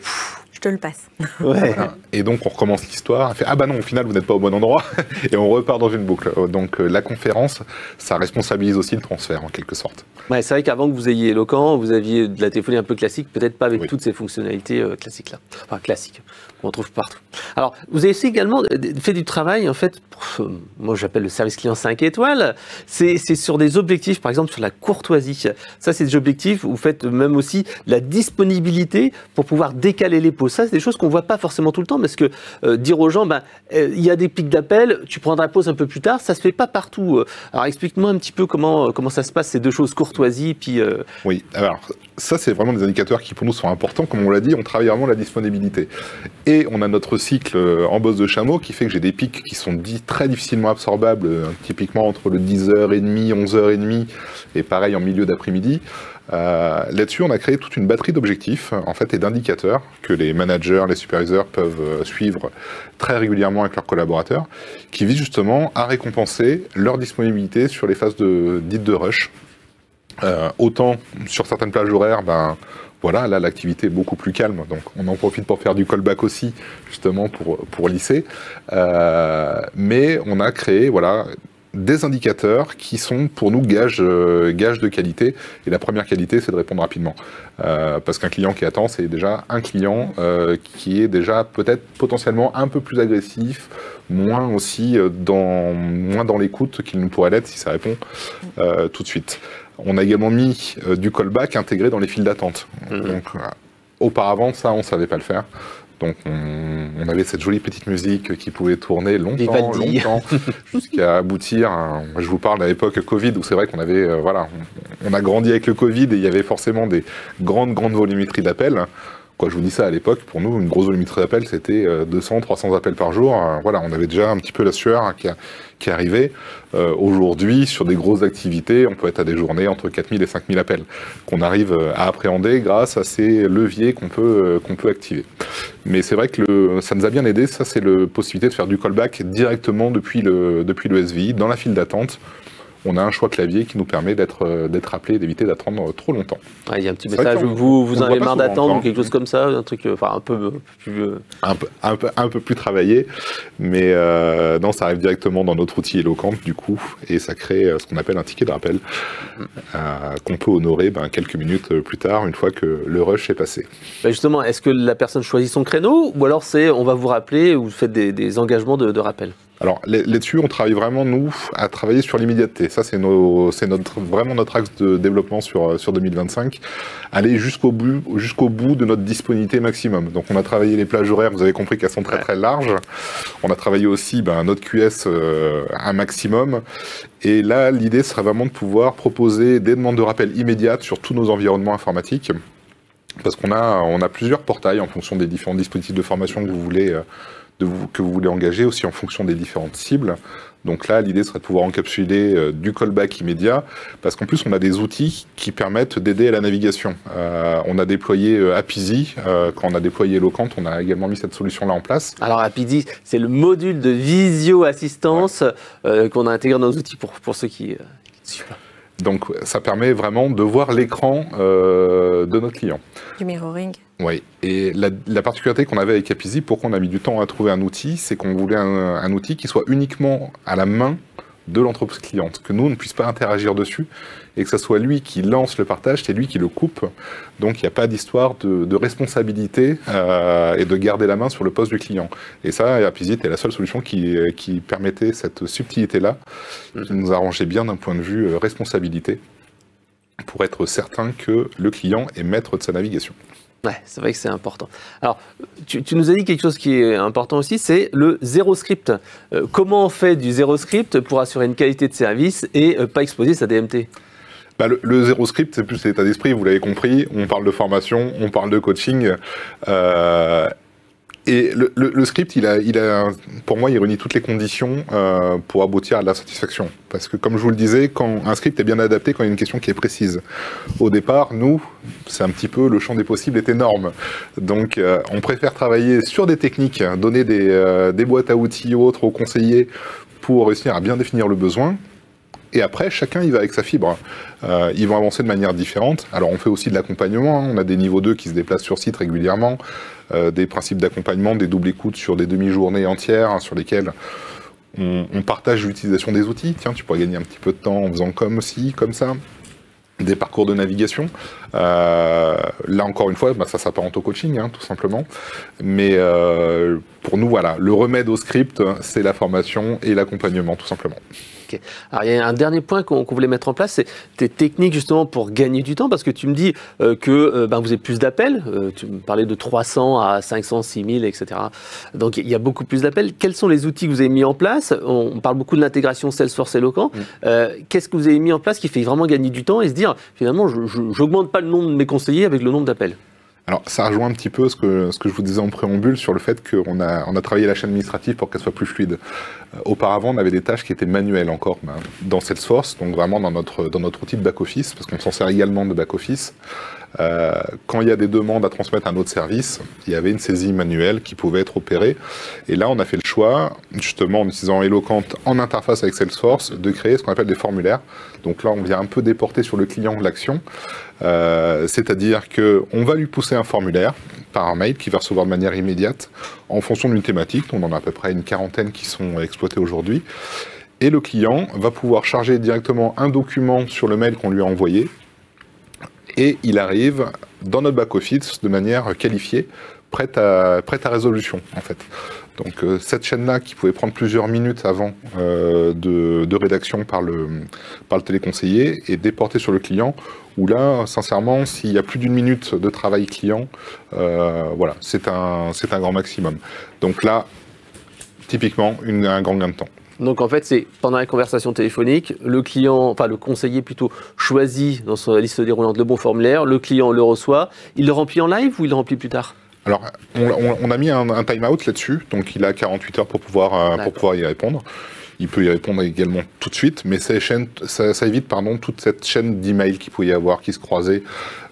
Speaker 2: Je te le passe.
Speaker 3: Ouais. Et donc, on recommence l'histoire. On fait, non, au final, vous n'êtes pas au bon endroit. Et on repart dans une boucle. Donc, la conférence, ça responsabilise aussi le transfert, en quelque sorte.
Speaker 1: Ouais, c'est vrai qu'avant que vous ayez Eloquent, vous aviez de la téléphonie un peu classique, peut-être pas avec toutes ces fonctionnalités classiques-là. Enfin, classiques, qu'on trouve partout. Alors, vous avez aussi également fait du travail, en fait, moi j'appelle le service client 5 étoiles. C'est sur des objectifs, par exemple, sur la courtoisie. Ça, c'est des objectifs où vous faites même aussi la disponibilité pour pouvoir décaler les pauses. Ça, c'est des choses qu'on ne voit pas forcément tout le temps, parce que dire aux gens, il y a des pics d'appel, tu prendras pause un peu plus tard, ça ne se fait pas partout. Alors, explique-moi un petit peu comment ça se passe, ces deux choses, courtoisie, puis...
Speaker 3: Oui, alors, ça, c'est vraiment des indicateurs qui, pour nous, sont importants. Comme on l'a dit, on travaille vraiment la disponibilité. Et on a notre cycle en bosse de chameau qui fait que j'ai des pics qui sont très difficilement absorbables, typiquement entre le 10h30, 11h30, et pareil en milieu d'après-midi. Là-dessus, on a créé toute une batterie d'objectifs en fait, et d'indicateurs que les managers, les superviseurs peuvent suivre très régulièrement avec leurs collaborateurs, qui visent justement à récompenser leur disponibilité sur les phases dites de rush. Autant sur certaines plages horaires, voilà, là l'activité est beaucoup plus calme, donc on en profite pour faire du callback aussi, justement pour lisser. Mais on a créé des indicateurs qui sont pour nous gages de qualité. Et la première qualité, c'est de répondre rapidement. Parce qu'un client qui attend, c'est déjà un client qui est déjà peut-être potentiellement un peu plus agressif, moins dans l'écoute qu'il ne pourrait l'être si ça répond tout de suite. On a également mis du callback intégré dans les files d'attente. Donc, auparavant, ça, on ne savait pas le faire. Donc, on avait cette jolie petite musique qui pouvait tourner longtemps, jusqu'à aboutir je vous parle à l'époque Covid, où c'est vrai qu'on avait, on a grandi avec le Covid et il y avait forcément des grandes volumétries d'appels. Quand je vous dis ça à l'époque, pour nous, une grosse volumétrie d'appels, c'était 200, 300 appels par jour. On avait déjà un petit peu la sueur qui arrivait. Aujourd'hui, sur des grosses activités, on peut être à des journées entre 4000 et 5000 appels qu'on arrive à appréhender grâce à ces leviers qu'on peut activer. Mais c'est vrai que ça nous a bien aidé. Ça, c'est la possibilité de faire du callback directement depuis le SVI, dans la file d'attente. On a un choix clavier qui nous permet d'être appelé et d'éviter d'attendre trop longtemps.
Speaker 1: Il y a un petit message, vous en avez marre d'attendre ou quelque chose comme ça, un truc un peu plus...
Speaker 3: Un peu plus travaillé, mais non, ça arrive directement dans notre outil Eloquent, du coup, et ça crée ce qu'on appelle un ticket de rappel, qu'on peut honorer quelques minutes plus tard, une fois que le rush est passé.
Speaker 1: Justement, est-ce que la personne choisit son créneau, ou alors on va vous rappeler, ou vous faites des engagements de rappel?
Speaker 3: Alors là-dessus, on travaille vraiment, nous, à travailler sur l'immédiateté. Ça, c'est vraiment notre axe de développement sur 2025. Aller jusqu'au bout de notre disponibilité maximum. Donc on a travaillé les plages horaires, vous avez compris qu'elles sont très très larges. On a travaillé aussi notre QS un maximum. Et là, l'idée serait vraiment de pouvoir proposer des demandes de rappel immédiates sur tous nos environnements informatiques. Parce qu'on a plusieurs portails en fonction des différents dispositifs de formation que vous voulez engager, aussi en fonction des différentes cibles. Donc là, l'idée serait de pouvoir encapsuler du callback immédiat, parce qu'en plus, on a des outils qui permettent d'aider à la navigation. On a déployé Apizee. Quand on a déployé Eloquent, on a également mis cette solution-là en place.
Speaker 1: Alors Apizee, c'est le module de visio-assistance qu'on a intégré dans nos outils pour ceux qui ne suivent pas.
Speaker 3: Donc ça permet vraiment de voir l'écran de notre client.
Speaker 2: Du mirroring.
Speaker 3: Oui, et la particularité qu'on avait avec Apizee, pourquoi on a mis du temps à trouver un outil, c'est qu'on voulait un outil qui soit uniquement à la main de l'entreprise cliente, que nous, on ne puisse pas interagir dessus, et que ce soit lui qui lance le partage, c'est lui qui le coupe. Donc il n'y a pas d'histoire de responsabilité et de garder la main sur le poste du client. Et ça, Apizee était la seule solution qui permettait cette subtilité-là, qui nous arrangeait bien d'un point de vue responsabilité, pour être certain que le client est maître de sa navigation.
Speaker 1: Ouais, c'est vrai que c'est important. Alors, tu nous as dit quelque chose qui est important aussi, c'est le zéro script. Comment on fait du zéro script pour assurer une qualité de service et pas exposer sa DMT ?
Speaker 3: Le zéro script, c'est plus l'état d'esprit, vous l'avez compris. On parle de formation, on parle de coaching. Et le script, pour moi, il réunit toutes les conditions pour aboutir à de la satisfaction. Parce que, comme je vous le disais, quand un script est bien adapté, quand il y a une question qui est précise. Au départ, nous, c'est un petit peu, le champ des possibles est énorme. Donc, on préfère travailler sur des techniques, donner des boîtes à outils ou autres aux conseillers pour réussir à bien définir le besoin. Et après, chacun y va avec sa fibre. Ils vont avancer de manière différente. Alors, on fait aussi de l'accompagnement. On a des niveaux 2 qui se déplacent sur site régulièrement. Des principes d'accompagnement, des doubles écoutes sur des demi-journées entières, sur lesquelles on partage l'utilisation des outils. Tiens, tu pourrais gagner un petit peu de temps en faisant comme ça. Des parcours de navigation. Là, encore une fois, ça s'apparente au coaching, tout simplement. Mais pour nous, voilà, le remède au script, c'est la formation et l'accompagnement, tout simplement.
Speaker 1: Okay. Alors, il y a un dernier point qu'on voulait mettre en place, c'est tes techniques justement pour gagner du temps, parce que tu me dis que vous avez plus d'appels, tu me parlais de 300 à 500, 6000, etc. Donc il y a beaucoup plus d'appels. Quels sont les outils que vous avez mis en place? On parle beaucoup de l'intégration Salesforce Eloquent. Qu'est-ce que vous avez mis en place qui fait vraiment gagner du temps et se dire, finalement, je n'augmente pas le nombre de mes conseillers avec le nombre d'appels?
Speaker 3: Alors, ça rejoint un petit peu ce que je vous disais en préambule sur le fait qu'on a travaillé la chaîne administrative pour qu'elle soit plus fluide. Auparavant, on avait des tâches qui étaient manuelles encore dans Salesforce, donc vraiment dans notre outil de back-office, parce qu'on s'en sert également de back-office. Quand il y a des demandes à transmettre à un autre service, il y avait une saisie manuelle qui pouvait être opérée. Et là, on a fait le choix, justement en utilisant Eloquent en interface avec Salesforce, de créer ce qu'on appelle des formulaires. Donc là, on vient un peu déporter sur le client l'action. C'est-à-dire qu'on va lui pousser un formulaire par un mail qu'il va recevoir de manière immédiate en fonction d'une thématique. On en a à peu près une quarantaine qui sont exploitées aujourd'hui. Et le client va pouvoir charger directement un document sur le mail qu'on lui a envoyé. Et il arrive dans notre back-office de manière qualifiée, prête à résolution, en fait. Donc cette chaîne-là, qui pouvait prendre plusieurs minutes avant de rédaction par le téléconseiller, est déportée sur le client, où là, sincèrement, s'il y a plus d'une minute de travail client, voilà, c'est un grand maximum. Donc là, typiquement, un grand gain de temps.
Speaker 1: Donc en fait, c'est pendant la conversation téléphonique, le client, enfin le conseiller plutôt, choisit dans sa liste déroulante le bon formulaire, le client le reçoit, il le remplit en live ou il le remplit plus tard?
Speaker 3: Alors, on a mis un time-out là-dessus, donc il a 48 heures pour pouvoir y répondre. Il peut y répondre également tout de suite, mais ça évite toute cette chaîne d'emails qu'il pouvait y avoir, qui se croisaient,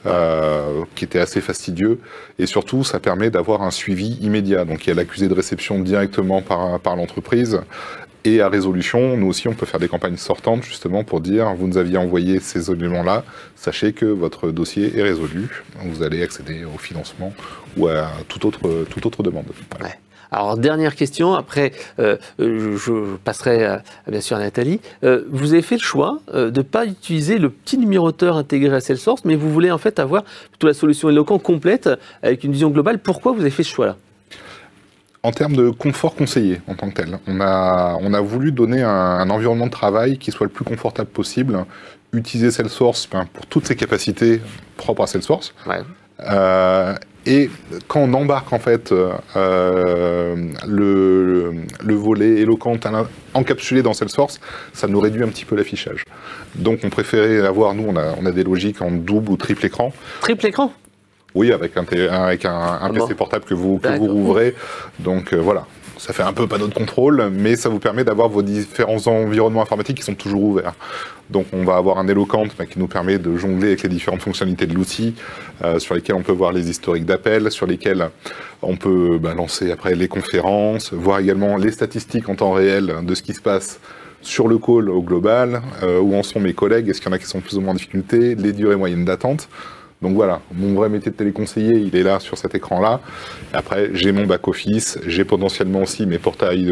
Speaker 3: qui était assez fastidieux. Et surtout, ça permet d'avoir un suivi immédiat. Donc il y a l'accusé de réception directement par l'entreprise. Et à résolution, nous aussi, on peut faire des campagnes sortantes, justement, pour dire, vous nous aviez envoyé ces éléments-là, sachez que votre dossier est résolu, vous allez accéder au financement ou à toute autre demande. Voilà.
Speaker 1: Ouais. Alors, dernière question, après, je passerai bien sûr à Nathalie. Vous avez fait le choix de ne pas utiliser le petit numéroteur intégré à Salesforce, mais vous voulez en fait avoir plutôt la solution Eloquent complète, avec une vision globale. Pourquoi vous avez fait ce choix-là ?
Speaker 3: En termes de confort conseiller en tant que tel, on a voulu donner un environnement de travail qui soit le plus confortable possible, utiliser Salesforce pour toutes ses capacités propres à Salesforce. Ouais. Et quand on embarque en fait le volet Eloquent encapsulé dans Salesforce, ça nous réduit un petit peu l'affichage. Donc on préférait avoir, nous on a des logiques en double ou triple écran.
Speaker 1: Triple écran ?
Speaker 3: Oui, avec un PC portable que vous rouvrez. Donc voilà, ça fait un peu panneau de contrôle, mais ça vous permet d'avoir vos différents environnements informatiques qui sont toujours ouverts. Donc on va avoir un Eloquent qui nous permet de jongler avec les différentes fonctionnalités de l'outil, sur lesquelles on peut voir les historiques d'appels, sur lesquels on peut lancer après les conférences, voir également les statistiques en temps réel de ce qui se passe sur le call au global, où en sont mes collègues, est-ce qu'il y en a qui sont plus ou moins en difficulté, les durées moyennes d'attente. Donc voilà, mon vrai métier de téléconseiller, il est là, sur cet écran-là. Après, j'ai mon back-office, j'ai potentiellement aussi mes portails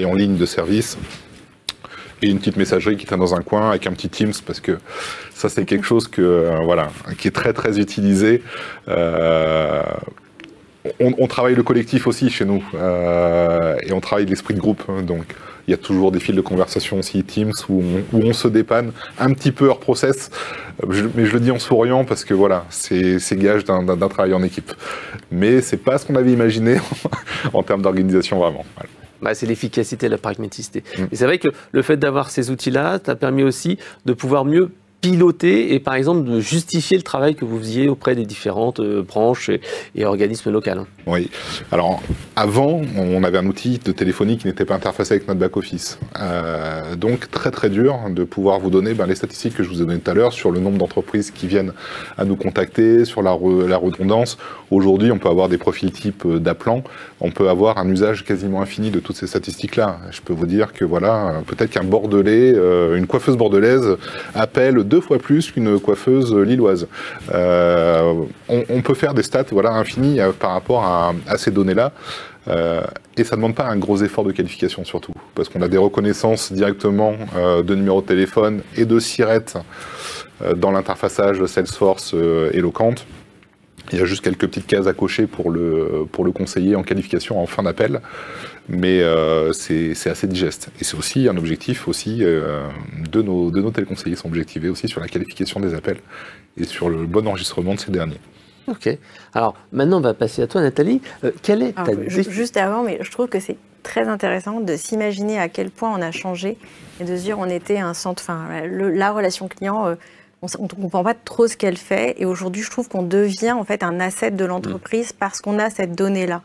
Speaker 3: en ligne de service, et une petite messagerie qui est dans un coin, avec un petit Teams, parce que ça, c'est quelque chose qui est très, très utilisé. On travaille le collectif aussi chez nous, et on travaille l'esprit de groupe, donc il y a toujours des fils de conversation aussi, Teams, où on se dépanne un petit peu hors process, mais je le dis en souriant parce que voilà, c'est gage d'un travail en équipe. Mais c'est pas ce qu'on avait imaginé en termes d'organisation vraiment. Voilà.
Speaker 1: C'est l'efficacité, la pragmaticité. Et c'est vrai que le fait d'avoir ces outils-là t'a permis aussi de pouvoir mieux piloter et par exemple de justifier le travail que vous faisiez auprès des différentes branches et organismes locaux.
Speaker 3: Oui, alors avant on avait un outil de téléphonie qui n'était pas interfacé avec notre back-office. Donc très très dur de pouvoir vous donner les statistiques que je vous ai données tout à l'heure sur le nombre d'entreprises qui viennent à nous contacter, sur la redondance. Aujourd'hui on peut avoir des profils types d'appelants, on peut avoir un usage quasiment infini de toutes ces statistiques-là. Je peux vous dire que voilà, peut-être qu'un Bordelais, une coiffeuse bordelaise appelle 2 fois plus qu'une coiffeuse lilloise. On peut faire des stats infinies par rapport à ces données-là. Et ça ne demande pas un gros effort de qualification surtout, parce qu'on a des reconnaissances directement de numéros de téléphone et de SIRET dans l'interfaçage Salesforce Eloquent. Il y a juste quelques petites cases à cocher pour le conseiller en qualification en fin d'appel, mais c'est assez digeste. Et c'est aussi un objectif aussi de nos téléconseillers, sont objectivés aussi sur la qualification des appels et sur le bon enregistrement de ces derniers.
Speaker 1: Ok. Alors maintenant on va passer à toi Nathalie. Quelle est ta
Speaker 2: juste avant, mais je trouve que c'est très intéressant de s'imaginer à quel point on a changé et de se dire on était un centre, la relation client. on ne comprend pas trop ce qu'elle fait. Et aujourd'hui, je trouve qu'on devient en fait un asset de l'entreprise parce qu'on a cette donnée-là.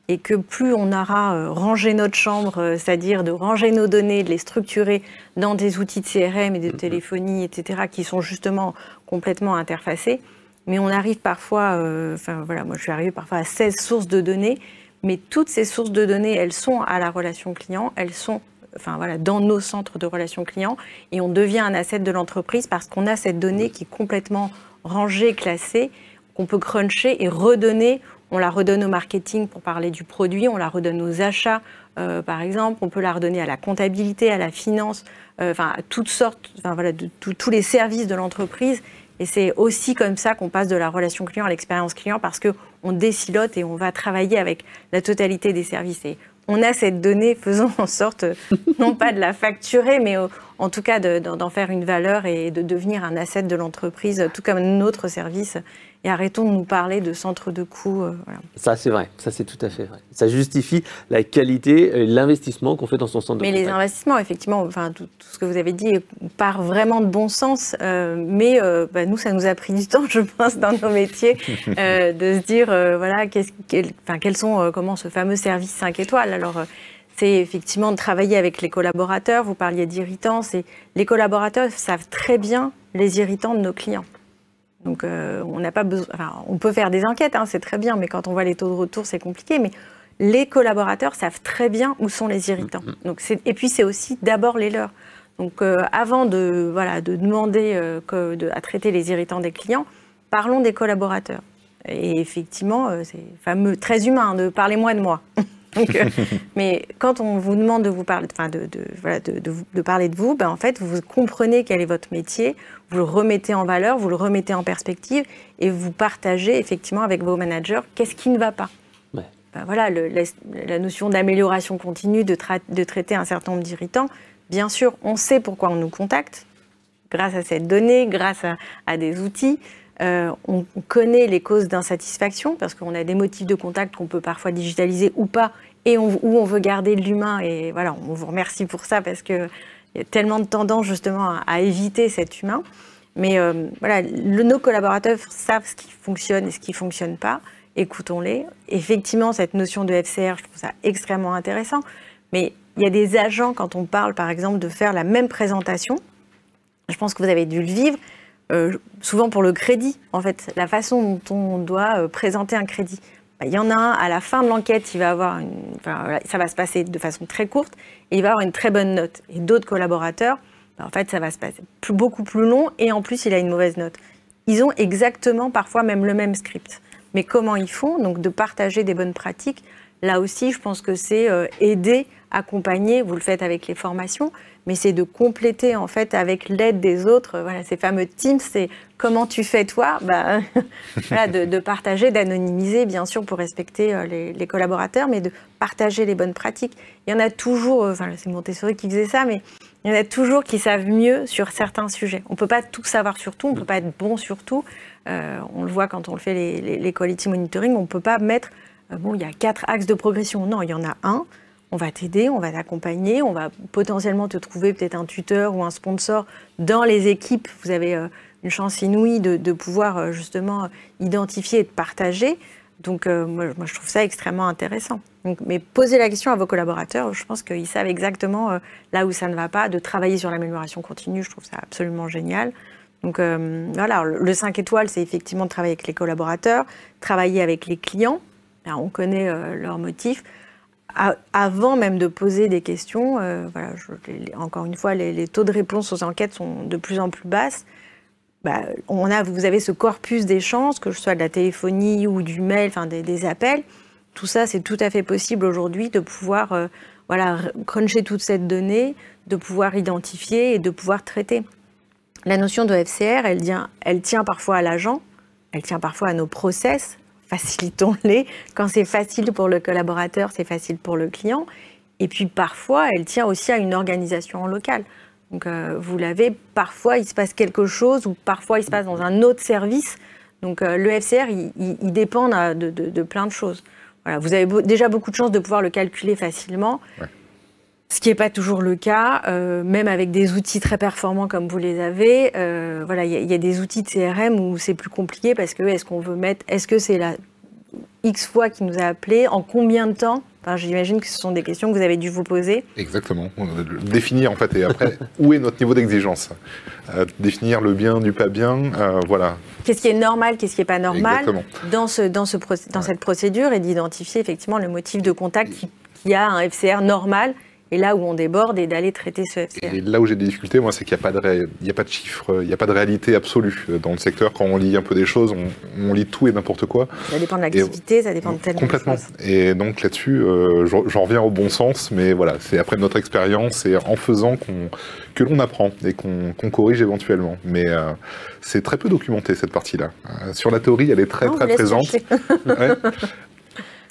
Speaker 2: Et que plus on aura rangé notre chambre, c'est-à-dire de ranger nos données, de les structurer dans des outils de CRM et de téléphonie, etc., qui sont justement complètement interfacés. Mais on arrive parfois, moi je suis arrivée parfois à 16 sources de données, mais toutes ces sources de données, elles sont à la relation client, elles sont dans nos centres de relations clients, et on devient un asset de l'entreprise parce qu'on a cette donnée qui est complètement rangée, classée, qu'on peut cruncher et redonner. On la redonne au marketing pour parler du produit, on la redonne aux achats, par exemple, on peut la redonner à la comptabilité, à la finance, à toutes sortes, de tous les services de l'entreprise. Et c'est aussi comme ça qu'on passe de la relation client à l'expérience client, parce qu'on désilote et on va travailler avec la totalité des services. Et on a cette donnée, faisons en sorte, non pas de la facturer, mais en tout cas d'en faire une valeur et de devenir un asset de l'entreprise, tout comme notre service. Et arrêtons de nous parler de centre de coûts. Voilà.
Speaker 1: Ça, c'est vrai. Ça, c'est tout à fait vrai. Ça justifie la qualité et l'investissement qu'on fait dans son centre de coûts.
Speaker 2: Mais les investissements, effectivement, tout ce que vous avez dit part vraiment de bon sens. Mais nous, ça nous a pris du temps, je pense, dans nos métiers, de se dire, quels sont, comment ce fameux service 5 étoiles. Alors, c'est effectivement de travailler avec les collaborateurs. Vous parliez d'irritants. Les collaborateurs savent très bien les irritants de nos clients. Donc, on n'a pas besoin. On peut faire des enquêtes, c'est très bien, mais quand on voit les taux de retour, c'est compliqué. Mais les collaborateurs savent très bien où sont les irritants. Donc, et puis, c'est aussi d'abord les leurs. Donc, avant de demander à traiter les irritants des clients, parlons des collaborateurs. Et effectivement, c'est fameux, très humain, de parlez-moi de moi. Donc, mais quand on vous demande de vous parler, de parler de vous, en fait, vous comprenez quel est votre métier, vous le remettez en valeur, vous le remettez en perspective, et vous partagez effectivement avec vos managers qu'est-ce qui ne va pas. Ouais. La notion d'amélioration continue, de traiter un certain nombre d'irritants. Bien sûr, on sait pourquoi on nous contacte, grâce à cette donnée, grâce à des outils. On connaît les causes d'insatisfaction parce qu'on a des motifs de contact qu'on peut parfois digitaliser ou pas, et où on veut garder l'humain. Et voilà, on vous remercie pour ça parce qu'il y a tellement de tendance justement à éviter cet humain. Mais nos collaborateurs savent ce qui fonctionne et ce qui ne fonctionne pas. Écoutons-les. Effectivement, cette notion de FCR, je trouve ça extrêmement intéressant. Mais il y a des agents, quand on parle par exemple de faire la même présentation, je pense que vous avez dû le vivre, souvent pour le crédit, en fait, la façon dont on doit présenter un crédit. Il y en a un, à la fin de l'enquête, il va avoir ça va se passer de façon très courte et il va avoir une très bonne note. Et d'autres collaborateurs, en fait, ça va se passer beaucoup plus long et en plus, il a une mauvaise note. Ils ont exactement, parfois même le même script. Mais comment ils font? Donc, de partager des bonnes pratiques. Là aussi, je pense que c'est aider, accompagner, vous le faites avec les formations, mais c'est de compléter en fait avec l'aide des autres. Voilà, ces fameux teams, c'est comment tu fais toi, de partager, d'anonymiser, bien sûr, pour respecter les collaborateurs, mais de partager les bonnes pratiques. Il y en a toujours, c'est Montessori qui faisait ça, mais il y en a toujours qui savent mieux sur certains sujets. On ne peut pas tout savoir sur tout, on ne peut pas être bon sur tout. On le voit quand on le fait les quality monitoring, on ne peut pas mettre, il y a 4 axes de progression. Non, il y en a un. On va t'aider, on va t'accompagner, on va potentiellement te trouver peut-être un tuteur ou un sponsor dans les équipes. Vous avez une chance inouïe de pouvoir justement identifier et de partager. Donc moi, je trouve ça extrêmement intéressant. Donc, mais posez la question à vos collaborateurs, je pense qu'ils savent exactement là où ça ne va pas, de travailler sur l'amélioration continue, je trouve ça absolument génial. Donc le 5 étoiles, c'est effectivement de travailler avec les collaborateurs, travailler avec les clients. Alors, on connaît leurs motifs. Avant même de poser des questions, encore une fois, les taux de réponse aux enquêtes sont de plus en plus basses. Vous avez ce corpus d'échanges, que ce soit de la téléphonie ou du mail, des appels. Tout ça, c'est tout à fait possible aujourd'hui de pouvoir cruncher toute cette donnée, de pouvoir identifier et de pouvoir traiter. La notion de FCR, elle tient parfois à l'agent, elle tient parfois à nos process. Facilitons-les. Quand c'est facile pour le collaborateur, c'est facile pour le client. Et puis parfois, elle tient aussi à une organisation en local. Donc vous l'avez, parfois il se passe quelque chose ou parfois il se passe dans un autre service. Donc le FCR, il dépend de plein de choses. Voilà, vous avez déjà beaucoup de chance de pouvoir le calculer facilement. Ouais. Ce qui n'est pas toujours le cas, même avec des outils très performants comme vous les avez. Voilà, il y a des outils de CRM où c'est plus compliqué parce que est-ce que c'est la X fois qui nous a appelé, en combien de temps? Enfin, j'imagine que ce sont des questions que vous avez dû vous poser.
Speaker 3: Exactement. Définir en fait, et après, où est notre niveau d'exigence? Définir le bien du pas bien, voilà.
Speaker 2: Qu'est-ce qui est normal, qu'est-ce qui n'est pas normal dans
Speaker 3: Ouais.
Speaker 2: cette procédure, et d'identifier effectivement le motif de contact qui a un FCR normal, et là où on déborde, et d'aller traiter ce FCR.
Speaker 3: Et là où j'ai des difficultés, moi, c'est qu'il n'y a pas de chiffres, il n'y a pas de réalité absolue dans le secteur. Quand on lit un peu des choses, on lit tout et n'importe quoi.
Speaker 2: Ça dépend de l'activité, ça dépend de tellement de choses.
Speaker 3: Complètement. Et donc là-dessus, j'en reviens au bon sens, mais voilà, c'est après notre expérience et en faisant que l'on apprend et qu'on corrige éventuellement. Mais c'est très peu documenté, cette partie-là. Sur la théorie, elle est très présente. Ouais.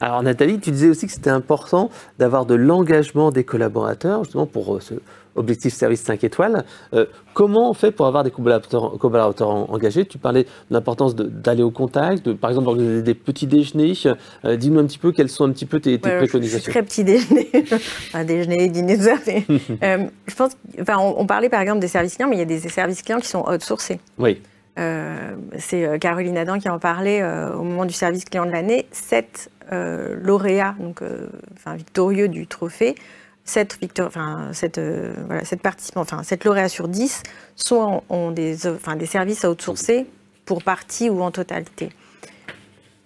Speaker 1: Alors Nathalie, tu disais aussi que c'était important d'avoir de l'engagement des collaborateurs, justement pour ce objectif service 5 étoiles. Comment on fait pour avoir des collaborateurs engagés? Tu parlais de l'importance d'aller au contact, par exemple d'organiser des petits déjeuners. Dis-nous un petit peu quelles sont un petit peu tes préconisations.
Speaker 2: Je suis très petit déjeuner, déjeuner, dîner, ça. Je pense, on parlait par exemple des services clients, mais il y a des services clients qui sont outsourcés.
Speaker 1: Oui.
Speaker 2: C'est Caroline Adam qui en parlait au moment du service client de l'année. 7 lauréats, donc victorieux du trophée, 7 participants, 7 lauréats sur 10 ont des services outsourcés pour partie ou en totalité.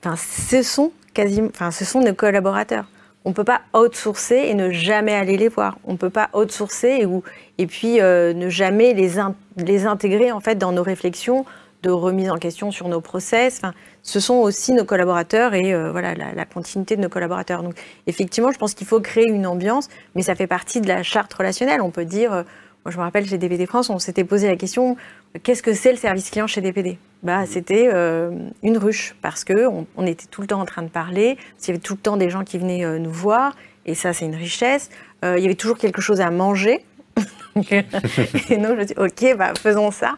Speaker 2: Ce sont nos collaborateurs. On ne peut pas outsourcer et ne jamais aller les voir. On ne peut pas outsourcer et puis ne jamais les intégrer en fait dans nos réflexions de remise en question sur nos process. Ce sont aussi nos collaborateurs et la continuité de nos collaborateurs. Donc effectivement, je pense qu'il faut créer une ambiance, mais ça fait partie de la charte relationnelle. On peut dire, moi je me rappelle chez DPD France, on s'était posé la question, qu'est-ce que c'est le service client chez DPD? C'était une ruche, parce qu'on était tout le temps en train de parler, il y avait tout le temps des gens qui venaient nous voir, et ça c'est une richesse. Il y avait toujours quelque chose à manger. Et donc je me dis, ok, faisons ça.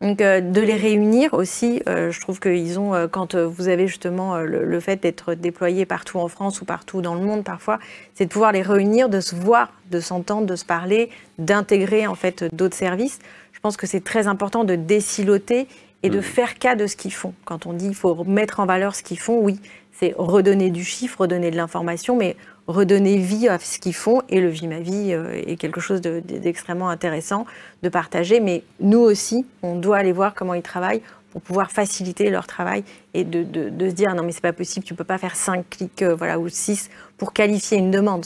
Speaker 2: Donc de les réunir aussi, je trouve qu'ils ont, quand vous avez justement le fait d'être déployés partout en France ou partout dans le monde parfois, c'est de pouvoir les réunir, de se voir, de s'entendre, de se parler, d'intégrer en fait d'autres services. Je pense que c'est très important de désiloter et de faire cas de ce qu'ils font. Quand on dit qu'il faut mettre en valeur ce qu'ils font, oui, c'est redonner du chiffre, redonner de l'information, mais redonner vie à ce qu'ils font, et le Vie ma vie est quelque chose d'extrêmement intéressant de partager, mais nous aussi, on doit aller voir comment ils travaillent pour pouvoir faciliter leur travail et de se dire non mais c'est pas possible, tu peux pas faire 5 clics ou 6 pour qualifier une demande.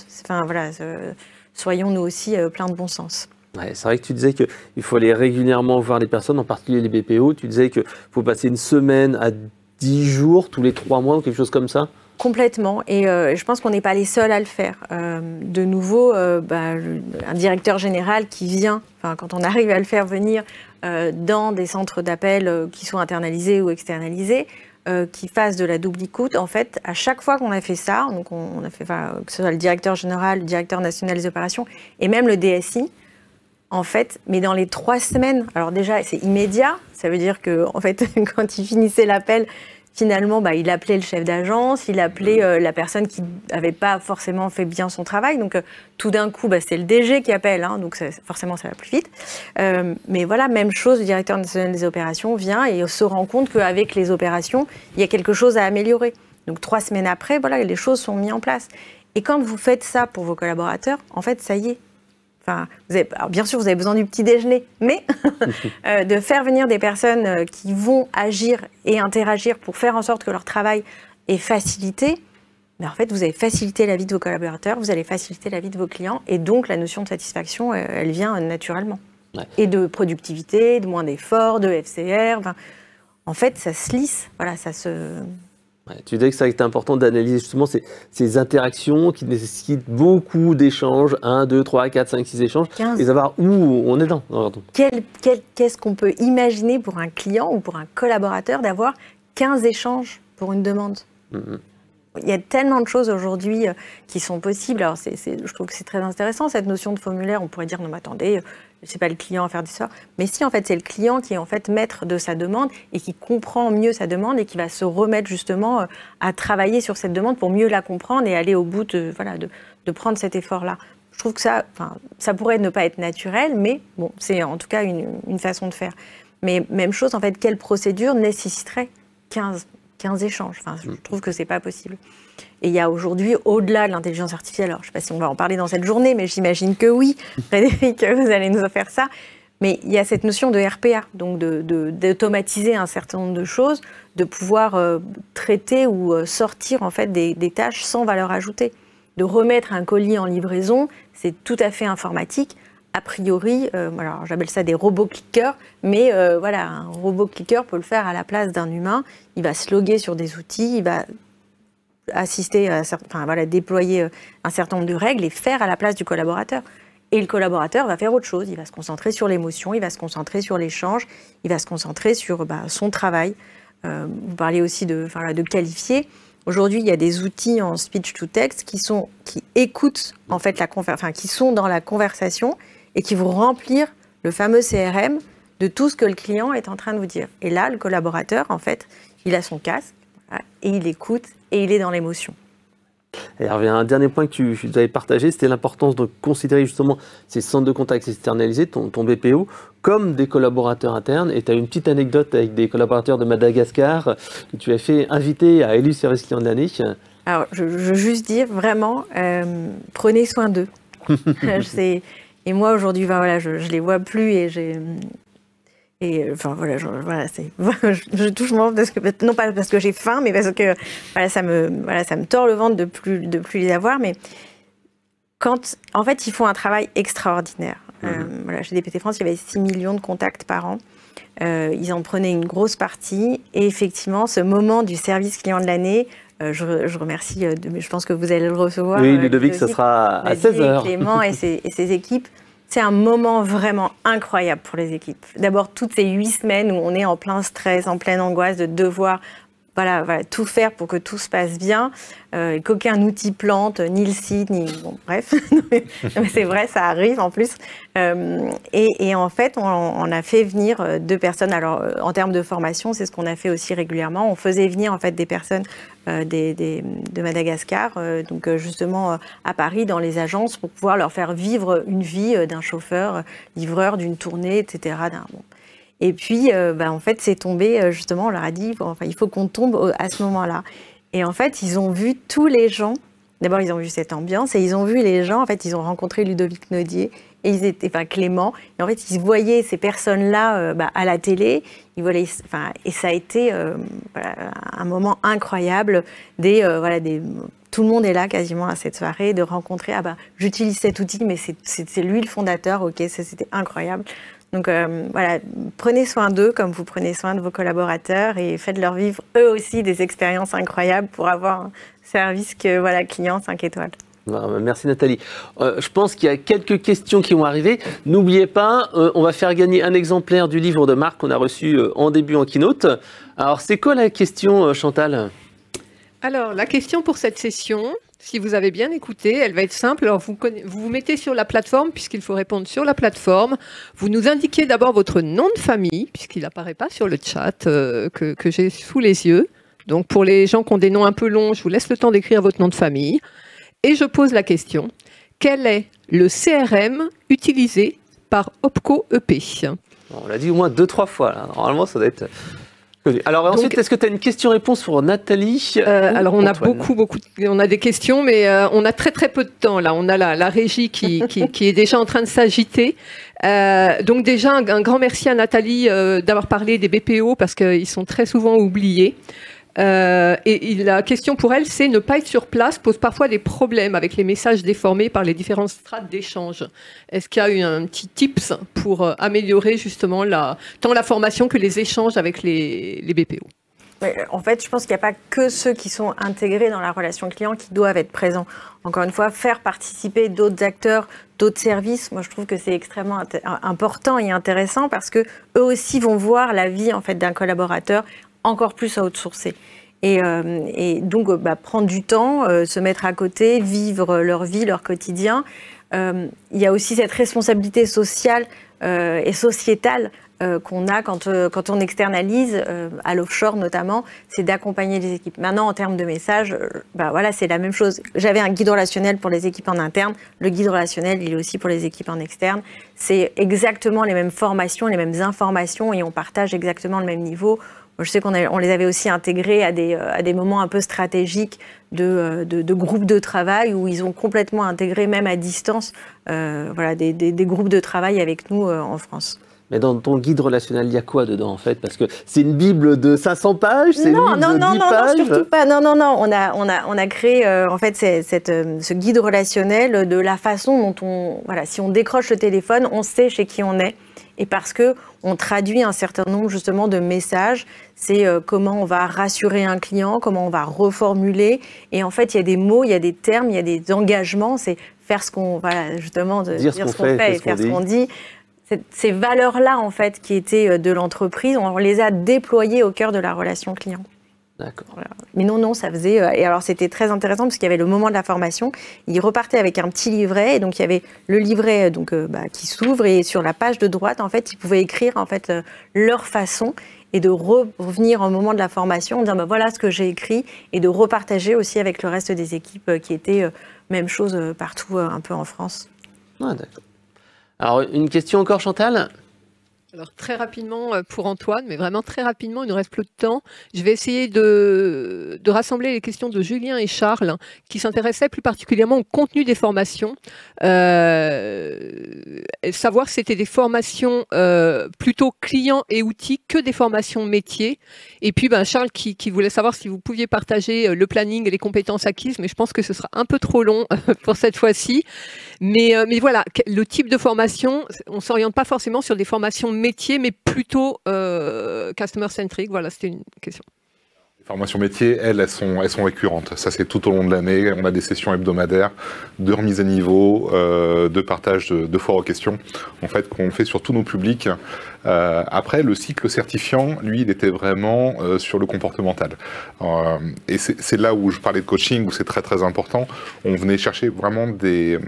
Speaker 2: Soyons nous aussi pleins de bon sens.
Speaker 1: Ouais, c'est vrai que tu disais qu'il faut aller régulièrement voir les personnes, en particulier les BPO. Tu disais qu'il faut passer une semaine à 10 jours tous les 3 mois ou quelque chose comme ça.
Speaker 2: Complètement, et je pense qu'on n'est pas les seuls à le faire. De nouveau, un directeur général qui vient, quand on arrive à le faire venir dans des centres d'appel qui soient internalisés ou externalisés, qui fasse de la double écoute, en fait, à chaque fois qu'on a fait ça, donc on a fait, que ce soit le directeur général, le directeur national des opérations, et même le DSI, en fait, mais dans les 3 semaines, alors déjà c'est immédiat, ça veut dire que en fait, quand il finissait l'appel, finalement, il appelait le chef d'agence, il appelait la personne qui n'avait pas forcément fait bien son travail. Donc, tout d'un coup, c'est le DG qui appelle, donc forcément, ça va plus vite. Mais voilà, même chose, le directeur national des opérations vient et se rend compte qu'avec les opérations, il y a quelque chose à améliorer. Donc, 3 semaines après, les choses sont mises en place. Et quand vous faites ça pour vos collaborateurs, en fait, ça y est. Alors bien sûr, vous avez besoin du petit déjeuner, mais de faire venir des personnes qui vont agir et interagir pour faire en sorte que leur travail est facilité, en fait, vous allez faciliter la vie de vos collaborateurs, vous allez faciliter la vie de vos clients, et donc la notion de satisfaction, elle vient naturellement. Ouais. Et de productivité, de moins d'efforts, de FCR. En fait, ça se lisse, ça se...
Speaker 1: Ouais, tu disais que ça a été important d'analyser justement ces interactions qui nécessitent beaucoup d'échanges, 1, 2, 3, 4, 5, 6 échanges, 15. Et savoir où on est dans.
Speaker 2: Qu'est-ce qu'on peut imaginer pour un client ou pour un collaborateur d'avoir 15 échanges pour une demande? Il y a tellement de choses aujourd'hui qui sont possibles. Alors, je trouve que c'est très intéressant, cette notion de formulaire. On pourrait dire, non mais attendez, c'est pas le client à faire ça. Mais si, en fait, c'est le client qui est en fait maître de sa demande et qui comprend mieux sa demande et qui va se remettre justement à travailler sur cette demande pour mieux la comprendre et aller au bout de prendre cet effort-là. Je trouve que ça pourrait ne pas être naturel, mais bon, c'est en tout cas une façon de faire. Mais même chose, en fait, quelle procédure nécessiterait 15 échanges? Enfin, je trouve que c'est pas possible. Et il y a aujourd'hui, au-delà de l'intelligence artificielle, alors je ne sais pas si on va en parler dans cette journée, mais j'imagine que oui, Frédéric, vous allez nous offrir ça. Mais il y a cette notion de RPA, donc d'automatiser un certain nombre de choses, de pouvoir traiter ou sortir en fait des tâches sans valeur ajoutée. De remettre un colis en livraison, c'est tout à fait informatique. A priori, alors j'appelle ça des robots clickers, mais voilà, un robot clicker peut le faire à la place d'un humain. Il va se loguer sur des outils, il va assister à déployer un certain nombre de règles et faire à la place du collaborateur. Et le collaborateur va faire autre chose. Il va se concentrer sur l'émotion, il va se concentrer sur l'échange, il va se concentrer sur son travail. Vous parliez aussi de qualifier. Aujourd'hui, il y a des outils en speech to text qui écoutent en fait qui sont dans la conversation et qui vont remplir le fameux CRM de tout ce que le client est en train de vous dire. Et là, le collaborateur, en fait, il a son casque et il écoute et il est dans l'émotion.
Speaker 1: Alors, il y a un dernier point que tu avais partagé, c'était l'importance de considérer justement ces centres de contact externalisés, ton BPO, comme des collaborateurs internes. Et tu as une petite anecdote avec des collaborateurs de Madagascar que tu as fait inviter à élu service client de l'année.
Speaker 2: Alors, je veux juste dire vraiment, prenez soin d'eux. Et moi aujourd'hui, je les vois plus et je touche mon ventre non pas parce que j'ai faim, mais parce que ça me tord le ventre de plus les avoir. Mais en fait, ils font un travail extraordinaire. Chez DPT France, il y avait 6 millions de contacts par an. Ils en prenaient une grosse partie. Et effectivement, ce moment du service client de l'année, je remercie, je pense que vous allez le recevoir.
Speaker 1: Oui, Ludovic, ce sera à 16h.
Speaker 2: Clément et ses équipes. C'est un moment vraiment incroyable pour les équipes. D'abord, toutes ces 8 semaines où on est en plein stress, en pleine angoisse de devoir tout faire pour que tout se passe bien, qu'aucun outil plante, ni le site, Bon, bref, mais c'est vrai, ça arrive en plus. Et en fait, on a fait venir 2 personnes. Alors, en termes de formation, c'est ce qu'on a fait aussi régulièrement. On faisait venir en fait des personnes de Madagascar, donc justement à Paris, dans les agences, pour pouvoir leur faire vivre une vie d'un chauffeur, livreur, d'une tournée, etc. Et puis, en fait, c'est tombé, justement, on leur a dit, il faut qu'on tombe à ce moment-là. Et en fait, ils ont vu tous les gens, d'abord, ils ont vu cette ambiance, et ils ont vu les gens, en fait, ils ont rencontré Ludovic Nodier, et ils étaient, Clément, et en fait, ils voyaient ces personnes-là à la télé, et ça a été un moment incroyable, tout le monde est là quasiment à cette soirée, de rencontrer, j'utilise cet outil, mais c'est lui le fondateur, ok, c'était incroyable. Donc prenez soin d'eux comme vous prenez soin de vos collaborateurs et faites-leur vivre eux aussi des expériences incroyables pour avoir un service client 5 étoiles.
Speaker 1: Merci Nathalie. Je pense qu'il y a quelques questions qui vont arriver. N'oubliez pas, on va faire gagner un exemplaire du livre de Marc qu'on a reçu en début en keynote. Alors c'est quoi la question, Chantal ?
Speaker 4: Alors la question pour cette session, si vous avez bien écouté, elle va être simple. Alors, vous vous mettez sur la plateforme, puisqu'il faut répondre sur la plateforme. Vous nous indiquez d'abord votre nom de famille, puisqu'il n'apparaît pas sur le chat que j'ai sous les yeux. Donc, pour les gens qui ont des noms un peu longs, je vous laisse le temps d'écrire votre nom de famille. Et je pose la question, quel est le CRM utilisé par Opco EP ?
Speaker 2: On
Speaker 1: l'a dit au moins 2-3 fois. Là. Normalement, ça doit être... Alors ensuite, est-ce que tu as une question-réponse pour Nathalie
Speaker 4: Alors on a on a des questions, mais on a très peu de temps là. On a la régie qui est déjà en train de s'agiter. Donc déjà un grand merci à Nathalie d'avoir parlé des BPO parce qu'ils sont très souvent oubliés. Et la question pour elle, c'est ne pas être sur place pose parfois des problèmes avec les messages déformés par les différentes strates d'échange. Est-ce qu'il y a eu un petit tips pour améliorer justement tant la formation que les échanges avec les BPO ?
Speaker 2: En fait, je pense qu'il n'y a pas que ceux qui sont intégrés dans la relation client qui doivent être présents. Encore une fois, faire participer d'autres acteurs, d'autres services, moi je trouve que c'est extrêmement important et intéressant parce que eux aussi vont voir la vie en fait d'un collaborateur encore plus à outsourcer. Et donc, prendre du temps, se mettre à côté, vivre leur vie, leur quotidien. Il y a aussi cette responsabilité sociale et sociétal qu'on a quand on externalise, à l'offshore notamment, c'est d'accompagner les équipes. Maintenant, en termes de messages, voilà, c'est la même chose. J'avais un guide relationnel pour les équipes en interne. Le guide relationnel, il est aussi pour les équipes en externe. C'est exactement les mêmes formations, les mêmes informations et on partage exactement le même niveau. Moi, je sais qu'on les avait aussi intégrés à des moments un peu stratégiques de groupes de travail où ils ont complètement intégré, même à distance, voilà, des groupes de travail avec nous en France.
Speaker 1: Mais dans ton guide relationnel, il y a quoi dedans en fait? Parce que c'est une bible de 500 pages, c'est une bible de 10 pages.
Speaker 2: Non, surtout pas. Non. On a créé en fait ce guide relationnel de la façon dont si on décroche le téléphone, on sait chez qui on est. Et parce que on traduit un certain nombre justement de messages, c'est comment on va rassurer un client, comment on va reformuler. Et en fait, il y a des mots, il y a des termes, il y a des engagements. C'est faire ce qu'on, justement, dire ce qu'on fait et faire ce qu'on dit. Ces valeurs-là, en fait, qui étaient de l'entreprise, on les a déployées au cœur de la relation client.
Speaker 1: D'accord.
Speaker 2: Voilà. Mais non, ça faisait... et alors, c'était très intéressant parce qu'il y avait le moment de la formation. Ils repartaient avec un petit livret. Et donc, il y avait le livret qui s'ouvre. Et sur la page de droite, en fait, ils pouvaient écrire en fait, leur façon et de revenir au moment de la formation en disant voilà ce que j'ai écrit et de repartager aussi avec le reste des équipes qui étaient même chose partout un peu en France.
Speaker 1: Ah, d'accord. Alors, une question encore, Chantal ?
Speaker 4: Alors, très rapidement pour Antoine, mais vraiment très rapidement, il nous reste peu de temps. Je vais essayer de rassembler les questions de Julien et Charles, qui s'intéressaient plus particulièrement au contenu des formations. Savoir si c'était des formations plutôt clients et outils que des formations métiers. Et puis, Charles qui voulait savoir si vous pouviez partager le planning et les compétences acquises, mais je pense que ce sera un peu trop long pour cette fois-ci. Mais voilà, le type de formation, on ne s'oriente pas forcément sur des formations métiers, mais plutôt customer-centric. Voilà, c'était une question.
Speaker 3: Les formations métiers, elles sont récurrentes. Ça, c'est tout au long de l'année. On a des sessions hebdomadaires de remise à niveau, de partage de foires aux questions, en fait, qu'on fait sur tous nos publics. Après, le cycle certifiant, lui, il était vraiment sur le comportemental. Et c'est là où je parlais de coaching, où c'est très, très important. On venait chercher vraiment d'une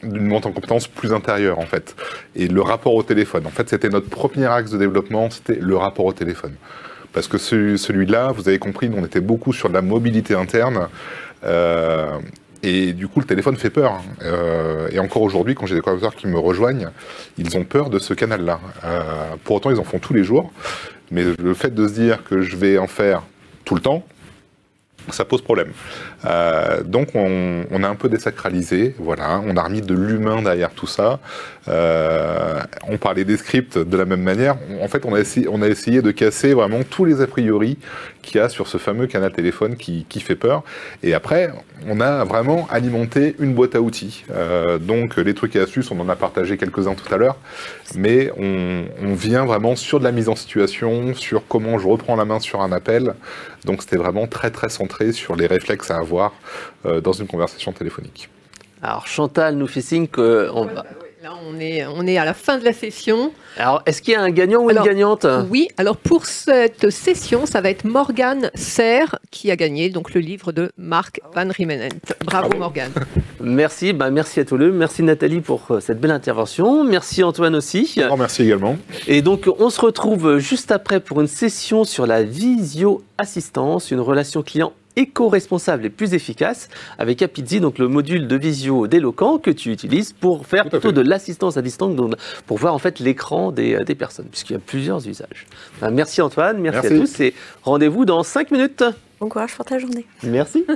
Speaker 3: montée en compétences plus intérieure, en fait. Et le rapport au téléphone. En fait, c'était notre premier axe de développement, c'était le rapport au téléphone. Parce que celui-là, vous avez compris, on était beaucoup sur de la mobilité interne. Et du coup, le téléphone fait peur. Et encore aujourd'hui, quand j'ai des collaborateurs qui me rejoignent, ils ont peur de ce canal-là. Pour autant, ils en font tous les jours. Mais le fait de se dire que je vais en faire tout le temps, ça pose problème. Donc on a un peu désacralisé, voilà, on a remis de l'humain derrière tout ça. On parlait des scripts de la même manière. En fait, on a essayé de casser vraiment tous les a priori qu'il y a sur ce fameux canal téléphone qui fait peur. Et après, on a vraiment alimenté une boîte à outils. Donc les trucs et astuces, on en a partagé quelques-uns tout à l'heure, mais on vient vraiment sur de la mise en situation, sur comment je reprends la main sur un appel. Donc c'était vraiment très très centré sur les réflexes à avoir dans une conversation téléphonique.
Speaker 1: Alors Chantal nous fait signe qu'on va...
Speaker 4: Là, on est à la fin de la session.
Speaker 1: Alors, est-ce qu'il y a un gagnant ou une gagnante?
Speaker 4: Oui, alors pour cette session, ça va être Morgane Serre qui a gagné donc le livre de Marc Van Riemenent. Bravo Morgane.
Speaker 1: Merci, merci à tous les deux. Merci Nathalie pour cette belle intervention. Merci Antoine aussi.
Speaker 3: Merci également.
Speaker 1: Et donc, on se retrouve juste après pour une session sur la visio-assistance, une relation client éco-responsable et plus efficace avec Apizzi, donc le module de visio d'Eloquent que tu utilises pour faire plutôt de l'assistance à distance, donc pour voir en fait l'écran des personnes, puisqu'il y a plusieurs usages. Merci Antoine, merci à tous et rendez-vous dans 5 minutes.
Speaker 2: Bon courage pour ta journée.
Speaker 1: Merci.